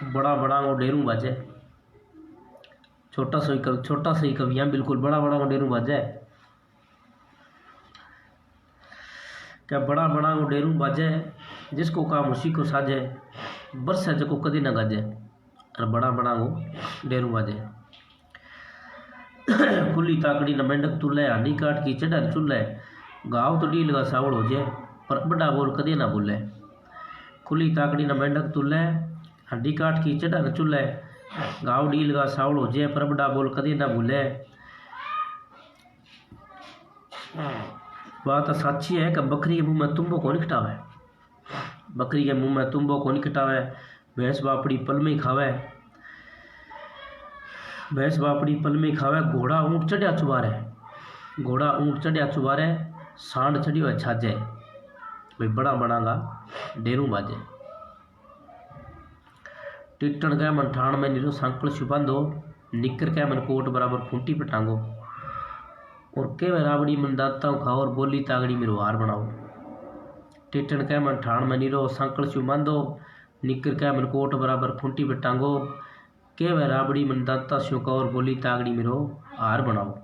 बड़ा बड़ा वो डेरू बाजे। छोटा सा ही कवियाँ बिल्कुल बड़ा बड़ा वो डेरू बाजे। क्या बड़ा बड़ा वो डेरू बाजे, जिसको काम उसी को साजे, बरसे जको कदी ना गाजे। और बड़ा बड़ा वो डेरू बाजे। खुली ताकड़ी न मेंढक तुले, हांडी काट की चढ़न चूल्हे, गाँव तो डील का सावड़ हो जाए पर बड़ा बोल कदे ना बोले। खुली ताकड़ी न मेंढक तुले, हांडी काट की चढ़न चूल्हे, गाँव डील का सावड़ हो जाए पर बड़ा बोल कदे ना बोले। बात सच्ची है कि बकरी के मुंह में तुम्बो को निकटावे। बकरी के मुंह में तुम्बो को निकटावे। भैंस बापड़ी पल में खावे। भैंस बापड़ी पल में खावे। घोड़ा ऊँट चढ़िया चुबारे। घोड़ा ऊँट चढ़िया चुबारे, सांड चढ़ियो है छाजे। भाई बड़ा बनागा डेरू बाजे। टिट्टण कह मन ठाण में नीरो सांकल छुपांदो, निकर कह मन कोट बराबर खूंटी पे टांगो। और के राबड़ी मन दाता खाओ और बोली तागड़ी मेरो हार बनाओ। टिट्टण कह मन ठाण में नीरो सांकल छुपांदो, निकर कह मन कोट बराबर खूंटी पे टांगो। के वह राबड़ी मन दाता स्यों का और बोली तागड़ी मेरो हार बनाओ।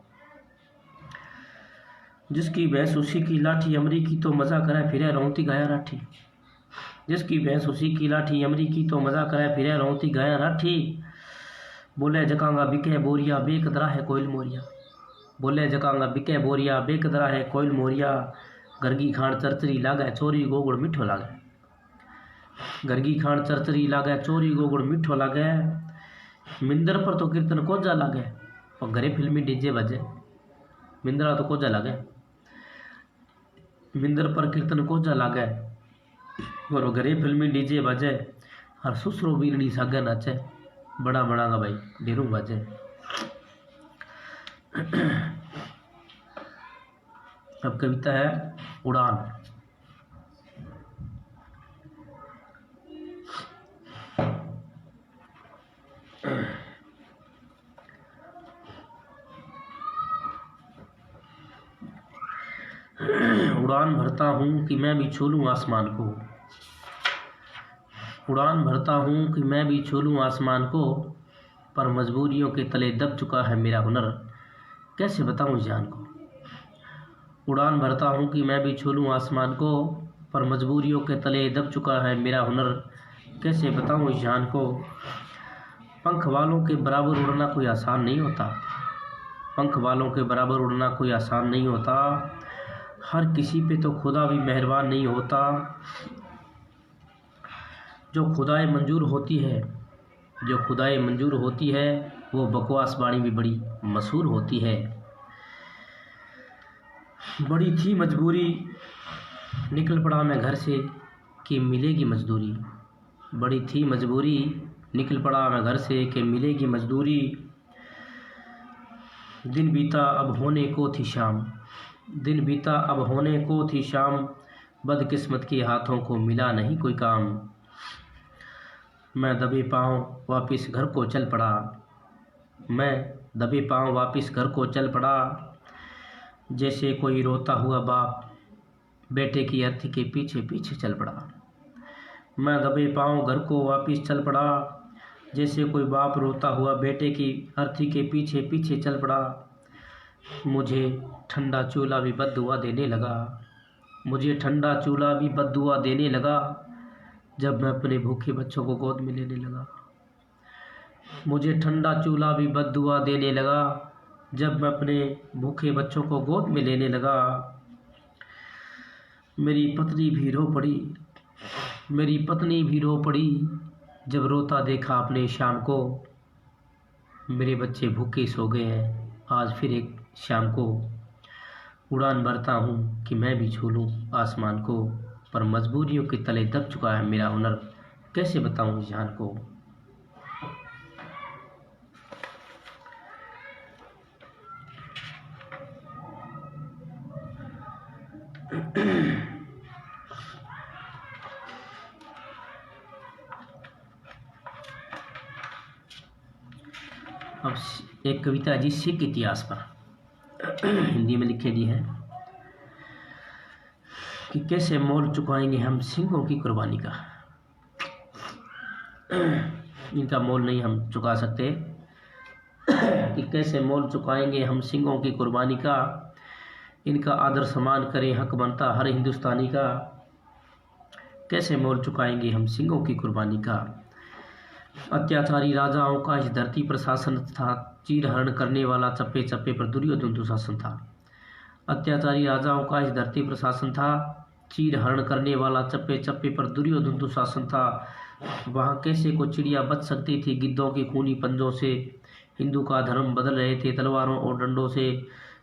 जिसकी भैंस उसी की लाठी अमरी की तो मजा करे फिरे रौंती गाया राठी। जिसकी भैंस उसी की लाठी अमरी की तो मजा करे फिरे रौंती गाया राठी। बोले जकांगा बिके बोरिया बेकदरा है कोयल मोरिया। बोले जकांगा बिके बोरिया बेकदरा है कोयल मोरिया। गरगी खान चरचरी लागे चोरी गोगुड़ मिठो लागे। गरगी खान चरचरी लागे चोरी गोगुड़ मिठो लागे। मिंदर पर तो कीर्तन कोजा लागे और घरे फिल्मी डीजे बजे। मिंदरा तो कोजा लागे, मिंदर पर कीर्तन कोजा लागे और घरे फिल्मी डीजे बजे। और सुसरो बीरनी सागे नाचे। बड़ा बनागा भाई डेरू बाजे। अब कविता है उड़ान। उड़ान भरता हूँ कि मैं भी छू लूँ आसमान को। उड़ान भरता हूँ कि मैं भी छू लूँ आसमान को, पर मजबूरियों के तले दब चुका है मेरा हुनर, कैसे बताऊँ इस जान को। उड़ान भरता हूँ कि मैं भी छू लूँ आसमान को, पर मजबूरियों के तले दब चुका है मेरा हुनर, कैसे बताऊँ इस जान को। पंख वालों के बराबर उड़ना कोई आसान नहीं होता। पंख वालों के बराबर उड़ना कोई आसान नहीं होता। हर किसी पे तो खुदा भी मेहरबान नहीं होता। जो खुदाई मंजूर होती है, जो खुदाई मंजूर होती है, वो बकवास बाणी भी बड़ी मशहूर होती है। बड़ी थी मजबूरी निकल पड़ा मैं घर से कि मिलेगी मजदूरी। बड़ी थी मजबूरी निकल पड़ा मैं घर से कि मिलेगी मजदूरी। दिन बीता अब होने को थी शाम। दिन बीता अब होने को थी शाम। बदकिस्मत के हाथों को मिला नहीं कोई काम। मैं दबे पाँव वापिस घर को चल पड़ा। मैं दबे पाँव वापिस घर को चल पड़ा। जैसे कोई रोता हुआ बाप बेटे की अर्थी के पीछे पीछे चल पड़ा। मैं दबे पाँव घर को वापिस चल पड़ा। जैसे कोई बाप रोता हुआ बेटे की अर्थी के पीछे पीछे चल पड़ा। मुझे ठंडा चूल्हा भी बद्दुआ देने लगा। मुझे ठंडा चूल्हा भी बद्दुआ देने लगा, जब मैं अपने भूखे बच्चों को गोद में लेने लगा। मुझे ठंडा चूल्हा भी बद्दुआ देने लगा, जब मैं अपने भूखे बच्चों को गोद में लेने लगा। मेरी पत्नी भी रो पड़ी। मेरी पत्नी भी रो पड़ी, जब रोता देखा अपने शाम को। मेरे बच्चे भूखे सो गए हैं आज फिर एक शाम को। उड़ान भरता हूँ कि मैं भी छू लूँ आसमान को, पर मजबूरियों के तले दब चुका है मेरा हुनर, कैसे बताऊँ इस जान को। अब एक कविता जी सिख इतिहास पर हिंदी में लिखेगी है कि कैसे मोल चुकाएंगे हम सिंहों की कुर्बानी का। इनका मोल नहीं हम चुका सकते। कि कैसे मोल चुकाएंगे हम सिंहों की कुर्बानी का, इनका आदर सम्मान करें हक बनता हर हिंदुस्तानी का। कैसे मोल चुकाएंगे हम सिंहों की कुर्बानी का। अत्याचारी राजाओं का इस धरती पर शासन था, चीर हरण करने वाला चप्पे चप्पे पर दुर्योधन दुशासन था। अत्याचारी राजाओं का इस धरती पर शासन था, चीर हरण करने वाला चप्पे चप्पे पर दुर्योधन दुशासन था। वहाँ कैसे को चिड़िया बच सकती थी गिद्धों के खूनी पंजों से। हिंदू का धर्म बदल रहे थे तलवारों और डंडों से।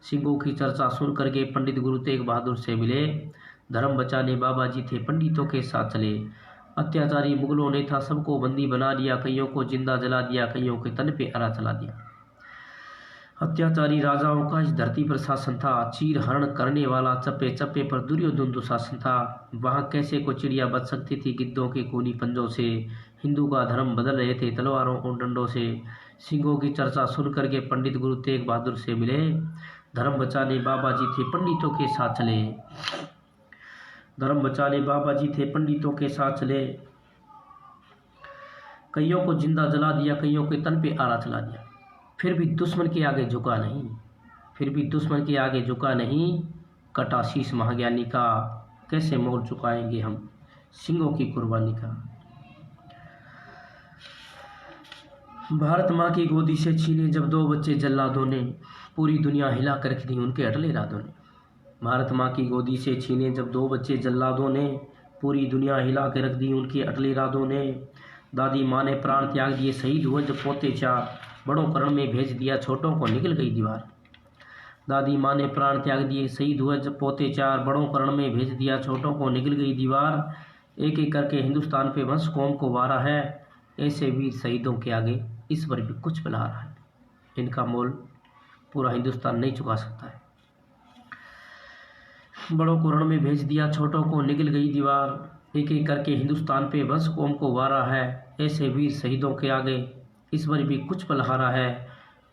सिंहों की चर्चा सुन करके पंडित गुरु तेग बहादुर से मिले, धर्म बचाने बाबा जी थे पंडितों के साथ चले। अत्याचारी मुगलों ने था सबको बंदी बना लिया, कईयों को जिंदा जला दिया, कईयों के तन पे अरा चला दिया। अत्याचारी राजाओं का इस धरती पर शासन था, चीर हरण करने वाला चप्पे चप्पे पर दुर्योधन दुशासन था। वहाँ कैसे को चिड़िया बच सकती थी गिद्धों के खूनी पंजों से। हिंदू का धर्म बदल रहे थे तलवारों और डंडों से। सिंहों की चर्चा सुन करके पंडित गुरु तेग बहादुर से मिले, धर्म बचाने बाबा जी थे पंडितों के साथ चले। धर्म बचाने बाबा जी थे पंडितों के साथ चले। कईयों को जिंदा जला दिया, कईयों के तन पे आरा चला दिया। फिर भी दुश्मन के आगे झुका नहीं, फिर भी दुश्मन के आगे झुका नहीं। कटा शीश महाज्ञानी का, कैसे मोल चुकाएंगे हम सिंहों की कुर्बानी का। भारत माँ की गोदी से छीने जब दो बच्चे जल्लादों ने, पूरी दुनिया हिला कर रख दी उनके अटले इरादों ने। भारत माँ की गोदी से छीने जब दो बच्चे जल्लादों ने, पूरी दुनिया हिला के रख दी उनके अटले इरादों ने। दादी माँ ने प्राण त्याग दिए शहीद हुए जब पोते चार, बड़ों करण में भेज दिया छोटों को निकल गई दीवार। दादी माँ ने प्राण त्याग दिए शहीद हुए जब पोते चार, बड़ों करण में भेज दिया छोटों को निकल गई दीवार। एक एक करके हिंदुस्तान पे वंश कौम को वारा है, ऐसे वीर शहीदों के आगे इस पर भी कुछ पिला रहा है। इनका मोल पूरा हिंदुस्तान नहीं चुका सकता है। बड़ों को रण में भेज दिया छोटों को निकल गई दीवार। एक एक करके हिंदुस्तान पे वंश कौम को वारा है, ऐसे वीर शहीदों के आगे इस पर भी कुछ पलहारा है।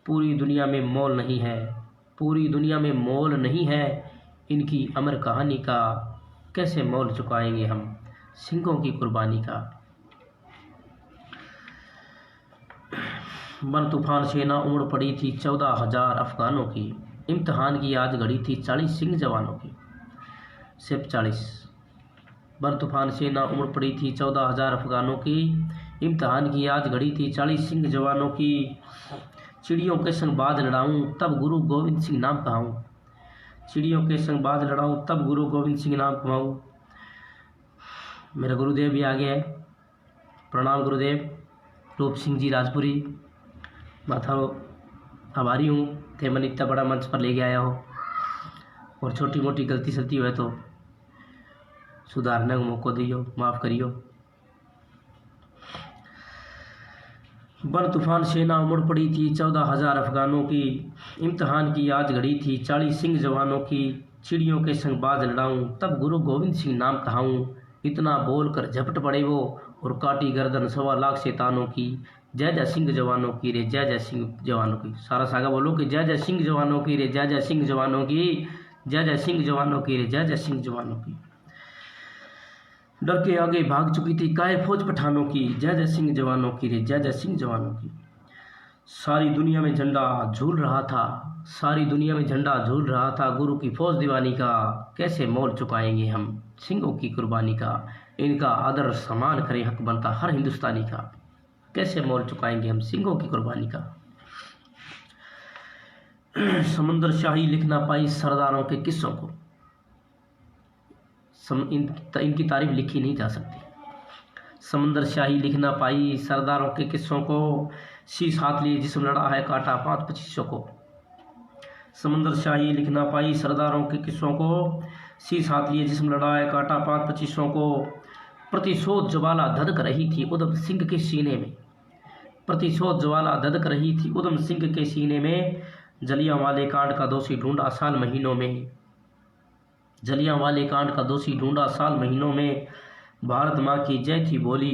पूरी दुनिया में मोल नहीं है, पूरी दुनिया में मोल नहीं है इनकी अमर कहानी का। कैसे मोल चुकाएंगे हम सिंहों की कुर्बानी का। बन तूफान सेना उमड़ पड़ी थी 14,000 अफगानों की, इम्तहान की आज घड़ी थी 40 सिंह जवानों की। सिर्फ 40। बन तूफान सेना उमड़ पड़ी थी 14,000 अफगानों की, इम्तहान की आज घड़ी थी 40 सिंह जवानों की। चिड़ियों के संग बाज लड़ाऊं तब गुरु गोविंद सिंह नाम कहाऊं, चिड़ियों के संग बाज लड़ाऊं तब गुरु गोविंद सिंह नाम कहाऊं। मेरा गुरुदेव भी आ गया है, प्रणाम गुरुदेव। रूप सिंह जी राजपुरी, माथा आभारी हूँ थे मन इतना बड़ा मंच पर ले गया आया हो, और छोटी मोटी गलती सलती हुए तो सुधारने का मौका दियो, माफ़ करियो। बन तूफान सेना उमड़ पड़ी थी 14,000 अफगानों की, इम्तहान की आज घड़ी थी 40 सिंह जवानों की। चिड़ियों के संग बाज लड़ाऊं तब गुरु गोविंद सिंह नाम कहाऊं। इतना बोल कर झपट पड़े वो और काटी गर्दन 1.25 लाख शैतानों की। जय जय सिंह जवानों की रे, जय जय सिंह जवानों की। सारा सागा बोलो कि जय जय सिंह जवानों की रे, जय जय सिंह जवानों की, जय जय सिंह जवानों की रे, जय जय सिंह जवानों की। डर के आगे भाग चुकी थी काहे फौज पठानों की, जय जय सिंह जवानों की रे, जय जय सिंह जवानों की। सारी दुनिया में झंडा झूल रहा था, सारी दुनिया में झंडा झूल रहा था गुरु की फौज दीवानी का। कैसे मोल चुकाएंगे हम सिंहों की कुर्बानी का, इनका आदर सम्मान करे हक बनता हर हिंदुस्तानी का। कैसे मोल चुकाएंगे हम सिंहों की कुर्बानी का। समंदर शाही लिख ना पाई सरदारों के किस्सों को, इनकी तारीफ लिखी नहीं जा सकती। समंदर शाही लिख ना पाई सरदारों के किस्सों को, शीश हाथ लिए जिसम लड़ा है काटा 5-25 को। समंदर शाही लिख ना पाई सरदारों के किस्सों को, शीश हाथ लिए जिसम लड़ा है काटा 5-25 को। प्रतिशोध ज्वाला धधक रही थी उधम सिंह के सीने में, प्रतिशोध ज्वाला धधक रही थी उधम सिंह के सीने में। जलियांवाले कांड का दोषी ढूंढा साल महीनों में, जलियांवाले कांड का दोषी ढूंढा साल महीनों में। भारत माँ की जय थी बोली,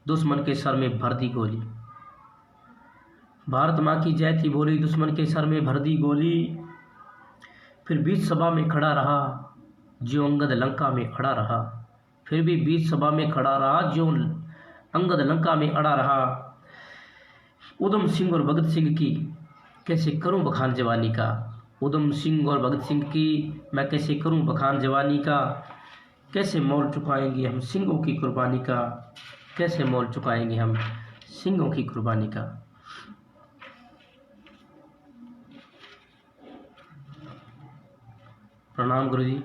दुश्मन के सर में भर दी गोली। भारत माँ की जय थी बोली, दुश्मन के सर में भर दी गोली। फिर बीच सभा में खड़ा रहा जो अंगद लंका में अड़ा रहा, फिर भी बीच सभा में खड़ा रहा जो अंगद लंका में अड़ा रहा। उधम सिंह और भगत सिंह की कैसे करूं बखान जवानी का, उधम सिंह और भगत सिंह की मैं कैसे करूं बखान जवानी का, कैसे मोल चुकाएंगे हम सिंहों की कुर्बानी का, कैसे मोल चुकाएंगे हम सिंहों की कुर्बानी का। प्रणाम गुरु जी,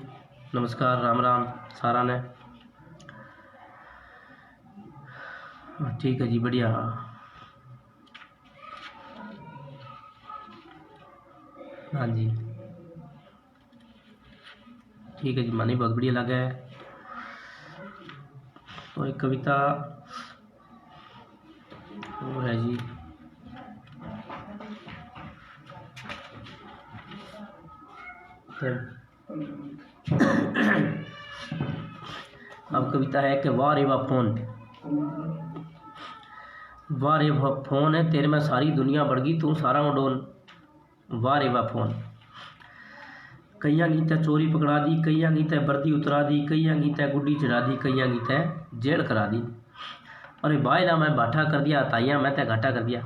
नमस्कार, राम राम सारा ने। ठीक है जी, बढ़िया। हाँ जी, ठीक है जी, मानी बहुत बढ़िया लगा है। तो एक कविता वो है जी, अब कविता है कि वाह रे वाह फोन, वाह रे वाह फोन है तेरे में सारी दुनिया बढ़ गई तू सारा उडोन। वाह रे वाह फोन, कईयां गीते चोरी पकड़ा दी, कईयां गीते वर्दी उतरा दी, कईयां गीते गुड्डी चढ़ा दी, कईयां गीते जेल करा दी। अरे बाइला मैं बाठा कर दिया ताइयां मैं ते घाटा कर दिया,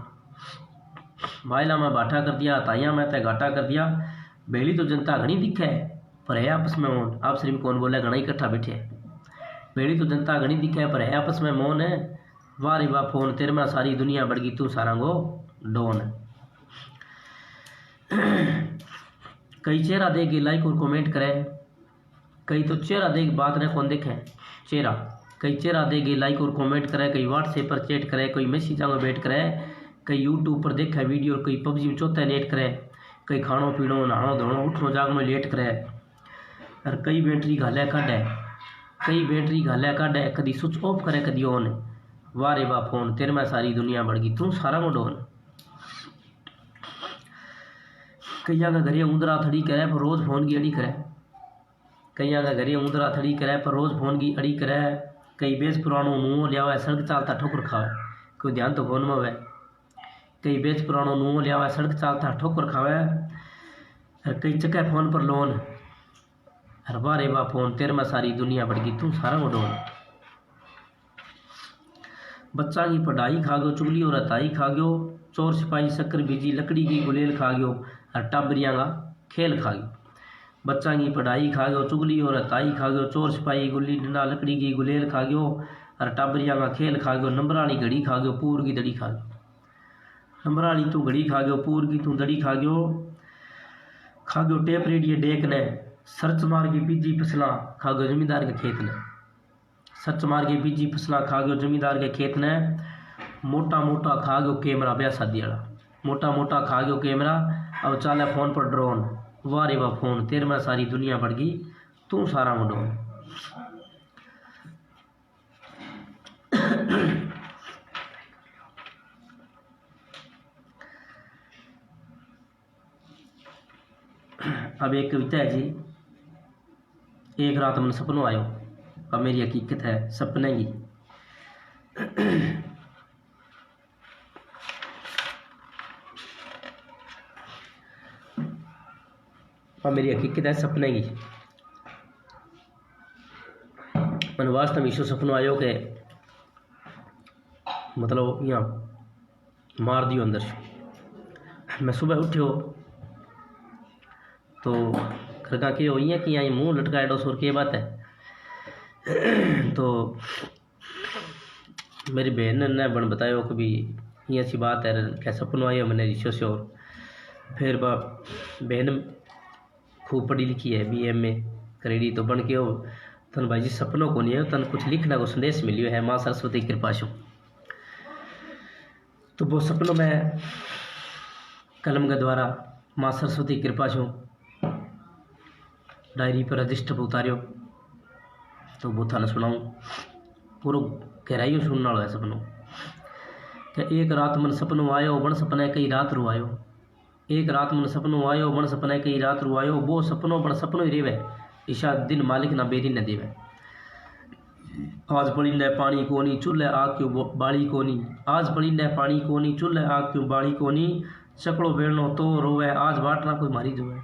बाइला मैं बाठा कर दिया ताइयां मैं ते घाटा कर दिया। बेली तो जनता घनी दिखे पर है आपस में मौन, आप सिर्फ कौन बोले घना इकट्ठा बैठे है। बेली तो जनता घनी दिखे पर है आपस में मौन है। वाह रे वाह फोन तेरे में सारी दुनिया बढ़ गई तू सारा गो डोन। कई चेहरा देख लाइक और कमेंट करे, कई तो चेहरा देख बात ने कौन देखे चेहरा, कई चेहरा देख लाइक और कमेंट करे, कई व्हाट्सएप पर चैट करे, कोई मैसेजा में वेट करे, कई यूट्यूब पर देखे वीडियो, कई पबजी में चौथा नेट करे, कई खाणो पीणो नहाणो धोणो उठनो जागनो लेट करे। और कई बैटरी घाले काढ़े, कई बैटरी घाले काढ़े, कदी स्विच ऑफ करे कदी ऑन। वाह रे वाह फोन तेरे में सारी दुनिया बढ़ गई तू सारा को डोन। कईया का घरे उंदरा थड़ी करे पर रोज फोन की अड़ी करे, कईया का घरे उंदरा थड़ी करे पर रोज फोन की अड़ी करे। कई बेच पुरानो मुँह लियावे सड़क चालता ठोकर खावे, कोई ध्यान तो फोन में हुए। कई बेच पुरानो मुँह लियावे सड़क चालता ठोकर खावे, और कई चके फोन पर लोन। हर वाह रे वाह फोन तेरे में सारी दुनिया बढ़ गई तू सारा को डोन। बच्चा की पढ़ाई खा गयो चुगली और रताई खा गयो, चोर सिपाही शक्कर बीजी लकड़ी की गुलेल खा गयो, और टाबरिया का खेल खा गयो। बच्चा की पढ़ाई खा गयो चुगली और रताई खा गयो, चोर सिपाही गुल्ली डंडा लकड़ी की गुलेल खा गयो, और टाबरिया का खेल खा गयो। नंबर वाली घड़ी खा गयो पूर की दड़ी खा गयो, नंबर वाली तू घड़ी खा गयो पूर की तू दड़ी खा गयो टेप रेडियो डेक ने, सर्च मार के बीजी फसला खा गयो जमींदार के खेत ने, सर्च मार के बीजी फसला खा गयो जमींदार के खेत ने। मोटा मोटा खा गयो कैमरा ब्याह शादी वाला, मोटा मोटा खा गयो कैमरा अब चाले फोन पर ड्रोन। वाह रे वाह फोन तेरे में सारी दुनिया बढ़ गई तू सारा में डोन। अब एक कविता है जी, एक रात मन सपनों आयो, अब मेरी हकीकत है सपने की। अब मेरी हकीकत है सपने की। मन वास्तव में ईशो सपनों आयो के मतलब यहाँ मार दियो अंदर से। मैं सुबह उठ्यो तो खरका के हो कि यहाँ मुँह लटकाएडो सोर के बात है। तो मेरी बहन ने बन बतायो कि भी ये अच्छी बात है क्या सपनों आयो मैंने ऋषो से। और फिर बहन खूब पढ़ी लिखी है BA में करेडी तो बन के हो तन भाई जी सपनों को नहीं है तन कुछ लिखना को संदेश मिलियो है माँ सरस्वती कृपा से। तो वो सपनों में कलम के द्वारा माँ सरस्वती कृपा से डायरी पर रजिस्टर पर उतारियो तो वो थाने सुनाऊँ पूरा गहराइयों सुनने वाला है सपनों। कि एक रात मन सपनों आयो बन सपने कई रात रुआयो, एक रात मन सपनों आयो बन सपने कई रात रुआयो, वो सपनों बन सपनों ही रेवे ईशा दिन मालिक ना बेरी न देवे। आज बड़ी न पानी कोनी चूल्हे आग क्यों बाड़ी कोनी, आज बड़ी न पानी कोनी चूल्हे आग क्यों बाड़ी कोनी, चकड़ो बेलनो तो रोवे आज बाटना कोई मारी जो है।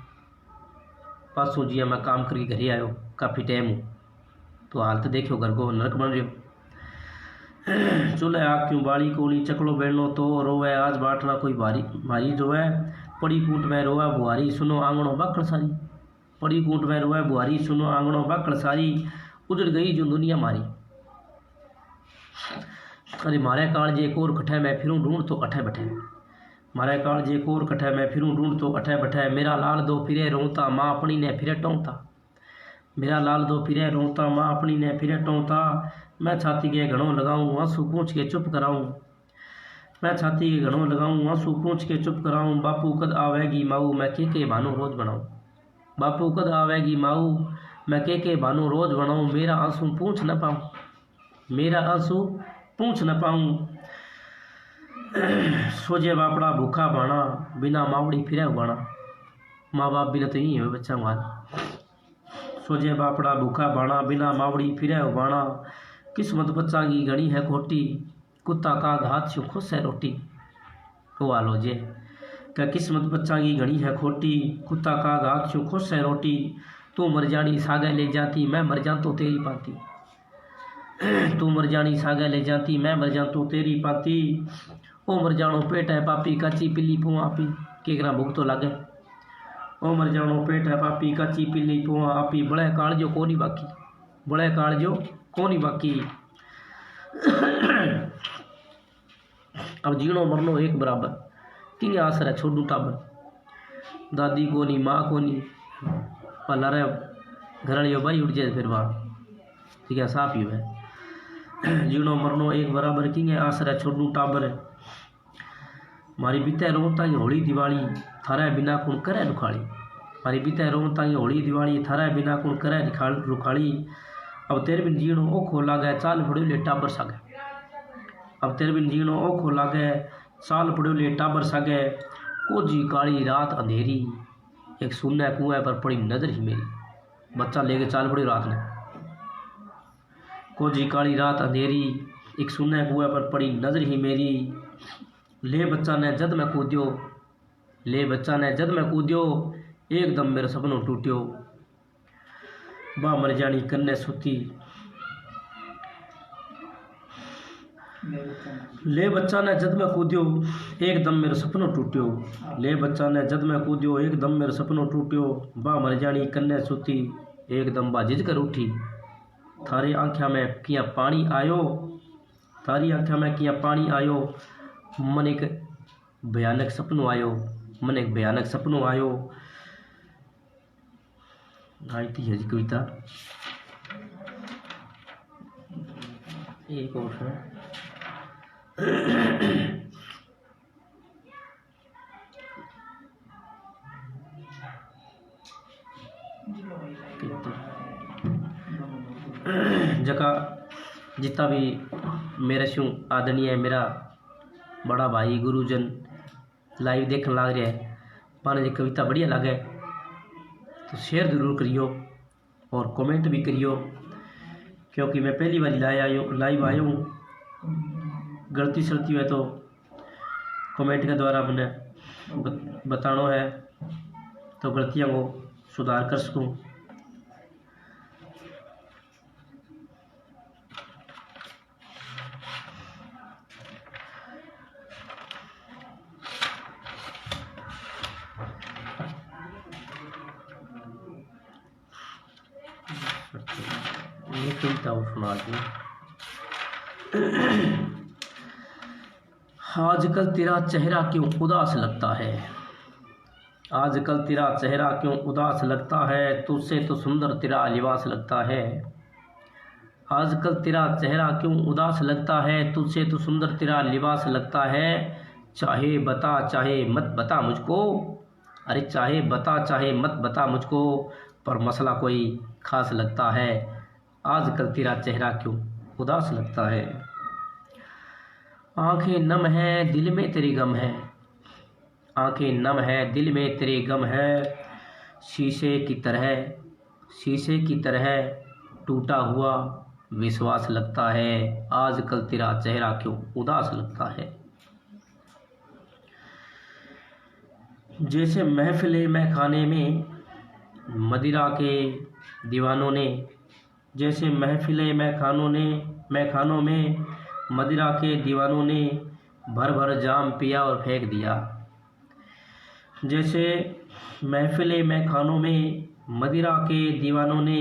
पासों जिया मैं काम करके घरे आयो काफ़ी टाइम हो तो हाल तो देखियो घर को नरक बन रही हो। चूल्हे आग क्यों बाड़ी कोनी, चकलो बेलनो तो रोवे, आज बाटना कोई भारी भारी जो है। पड़ी कूट में रोवा बुहारी, सुनो आंगणों बाकड़ सारी। पड़ी कूट में रोवा बुहारी, सुनो आंगणों बाकड़ सारी। उजड़ गई जो दुनिया मारी। अरे मारे काल जे कोर कठे, मैं फिरूं ढूंढ तो अठे बैठे। मारे काल जे कोर कठे, मैं फिरूं ढूंढ तो अठे बैठे। मेरा लाल दो फिरे रोता, माँ अपनी ने फिरे टोंता। मेरा लाल दो फिरे रोता, माँ अपनी ने फिरे टोंता। मैं छाती के घड़ों लगाऊं, आंसू पूछ के चुप कराऊं। मैं छाती के घड़ों लगाऊं, आंसू पूछ के चुप कराऊं। बापू कद आवेगी माऊ, मैं के भानु रोज बनाऊं। बापू कद आवेगी माऊ, मैं के भानु रोज बनाऊं। मेरा आंसू पूछ न पाऊं, मेरा आंसू पूछ न पाऊं। सोजे बापड़ा भूखा बाणा, बिना मावड़ी फिरे बाणा। माँ बाप भी तो ही है बच्चा हमारा। सोजे बापड़ा भूखा बाणा, बिना मावड़ी फिरे बाणा। किस्मत बच्चा की घड़ी है खोटी, कुत्ता का हाथ छू खुश है रोटी। को आलो जे क्या किस्मत बच्चा की घड़ी है खोटी, कुत्ता का हाथ छू खुश है रोटी। तू मर जानी सागे ले जाती, मैं मर जा तो तेरी पाती। तू मर जानी सागे ले जाती, मैं मर जा तो तेरी पाती। ओ मर जानो पेट है पापी, काची पिल्ली पुआ आपी। केकरा भूख तो लागे। ओ मर जानो पेट है पापी, काची पिल्ली पुआ आपी। बड़े कालजो कोनी बाकी, बड़े कालजो कोनी बाकी। अब जीणो मरनो एक बराबर, कि आसरा छोड़ू टाबर। दादी कोनी माँ कोनी, पलारे घरड़ियो भाई उठ जाए फिर वहाँ, ठीक है साफ ही है। जीणो मरनो एक बराबर, कि आसरा छोड़ू टाबर। मारी बीते रोता ही होली दिवाली, थारे बिना कुण करे रुखाली। मारी बीते रोता ही होली दिवाली, थारे बिना कुण करे रुखाली। अब तेरे बिन जीणो ओखो लागे, चाल पड़ो ले टाबर सागे। अब तेरे बिन जीणो ओखो लागे, चाल पड़ो ले टाबर सागे। कोजी काली रात अंधेरी, एक सुनने कुएं पर पड़ी नजर ही मेरी। बच्चा लेके चाल पड़ी रात में। कोजी काली रात अंधेरी, एक सुनने कुएं पर पड़ी नजर ही मेरी। ले बच्चा ने जद में कूद्यो, ले बच्चा ने जद में कूद्यो। एकदम मेरा सपनों टूट्यो, बा मर जानी कन्ने सुती। ले बच्चा ने जद में कूद्यो, एकदम मेरा सपनों टूट्यो। ले बच्चा ने जद में कूद्यो, एकदम मेरा सपनों टूट्यो। बा मर जानी कन्ने सुती, एकदम बा झिझ कर उठी। थारी आँख्या में किया पानी आयो, थारी आँख्या में किया पानी आयो। मन एक भयानक सपनों आयो, मन एक भयानक सपनों आयो। आई थी है जी कविता। एक और है। जका जितना भी मेरे शू आदरणीय मेरा बड़ा भाई गुरुजन लाइव देखने लग रहे हैं, माने जी कविता बढ़िया लगे तो शेयर ज़रूर करियो और कमेंट भी करियो, क्योंकि मैं पहली बार लाइव आया हूँ। गलती सलती है तो कमेंट के द्वारा मैंने बताना है, तो गलतियों को सुधार कर सकूँ। ये कविता सुना दी। आजकल तेरा चेहरा क्यों उदास लगता है, आजकल तेरा चेहरा क्यों उदास लगता है। तुझसे तो सुंदर तेरा लिबास लगता है। आजकल तेरा चेहरा क्यों उदास लगता है, तुझसे तो सुंदर तेरा लिबास लगता है। चाहे बता चाहे मत बता मुझको, अरे चाहे बता चाहे मत बता मुझको, पर मसला कोई खास लगता है। आजकल तेरा चेहरा क्यों उदास लगता है। आंखें नम है दिल में तेरे गम है, आंखें नम है दिल में तेरे गम है। शीशे की तरह, शीशे की तरह टूटा हुआ विश्वास लगता है। आजकल तेरा चेहरा क्यों उदास लगता है। जैसे महफिले में खाने में मदिरा के दीवानों ने, जैसे महफिले में खानों में मदिरा के दीवानों ने भर भर जाम पिया और फेंक दिया। जैसे महफिले में खानों में मदिरा के दीवानों ने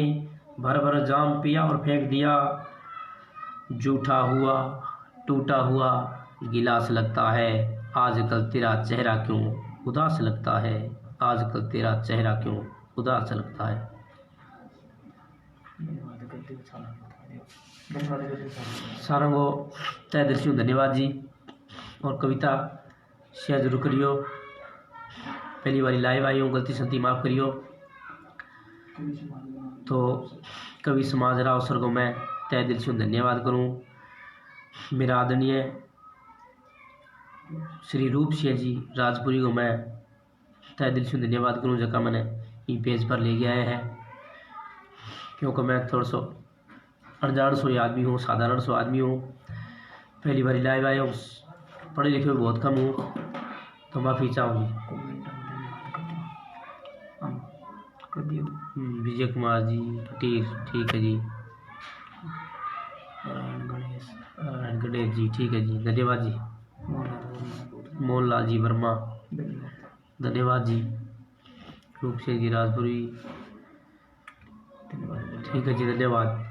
भर भर जाम पिया और फेंक दिया। जूठा हुआ टूटा हुआ गिलास लगता है, आजकल तेरा चेहरा क्यों उदास लगता है, आजकल तेरा चेहरा क्यों उदास लगता है। सारंगो तय दिल से धन्यवाद जी। और कविता शेयर जरूर करियो। पहली बारी लाइव आई हूँ, गलती सलती माफ़ करियो। तो कवि समाज राव सर को मैं तय दिल से धन्यवाद करूँ। मेरा आदरणीय श्री रूप सिंह जी राजपुरी को मैं तय दिल से धन्यवाद करूँ, जगह मैंने ई पेज पर ले गया है, क्योंकि मैं थोड़ा सा अनजान सो आदमी हूँ, साधारण सो आदमी हूँ। पहली बार लाइव आया हूँ, पढ़े लिखे में बहुत कम हूँ, तो माफ़ी चाहूँगी। विजय कुमार जी ठीक है जी। गणेश जी ठीक है जी, धन्यवाद जी। मोहनलाल जी वर्मा धन्यवाद जी। रूप सिंह जी राजपुरी ठीक है जी, धन्यवाद।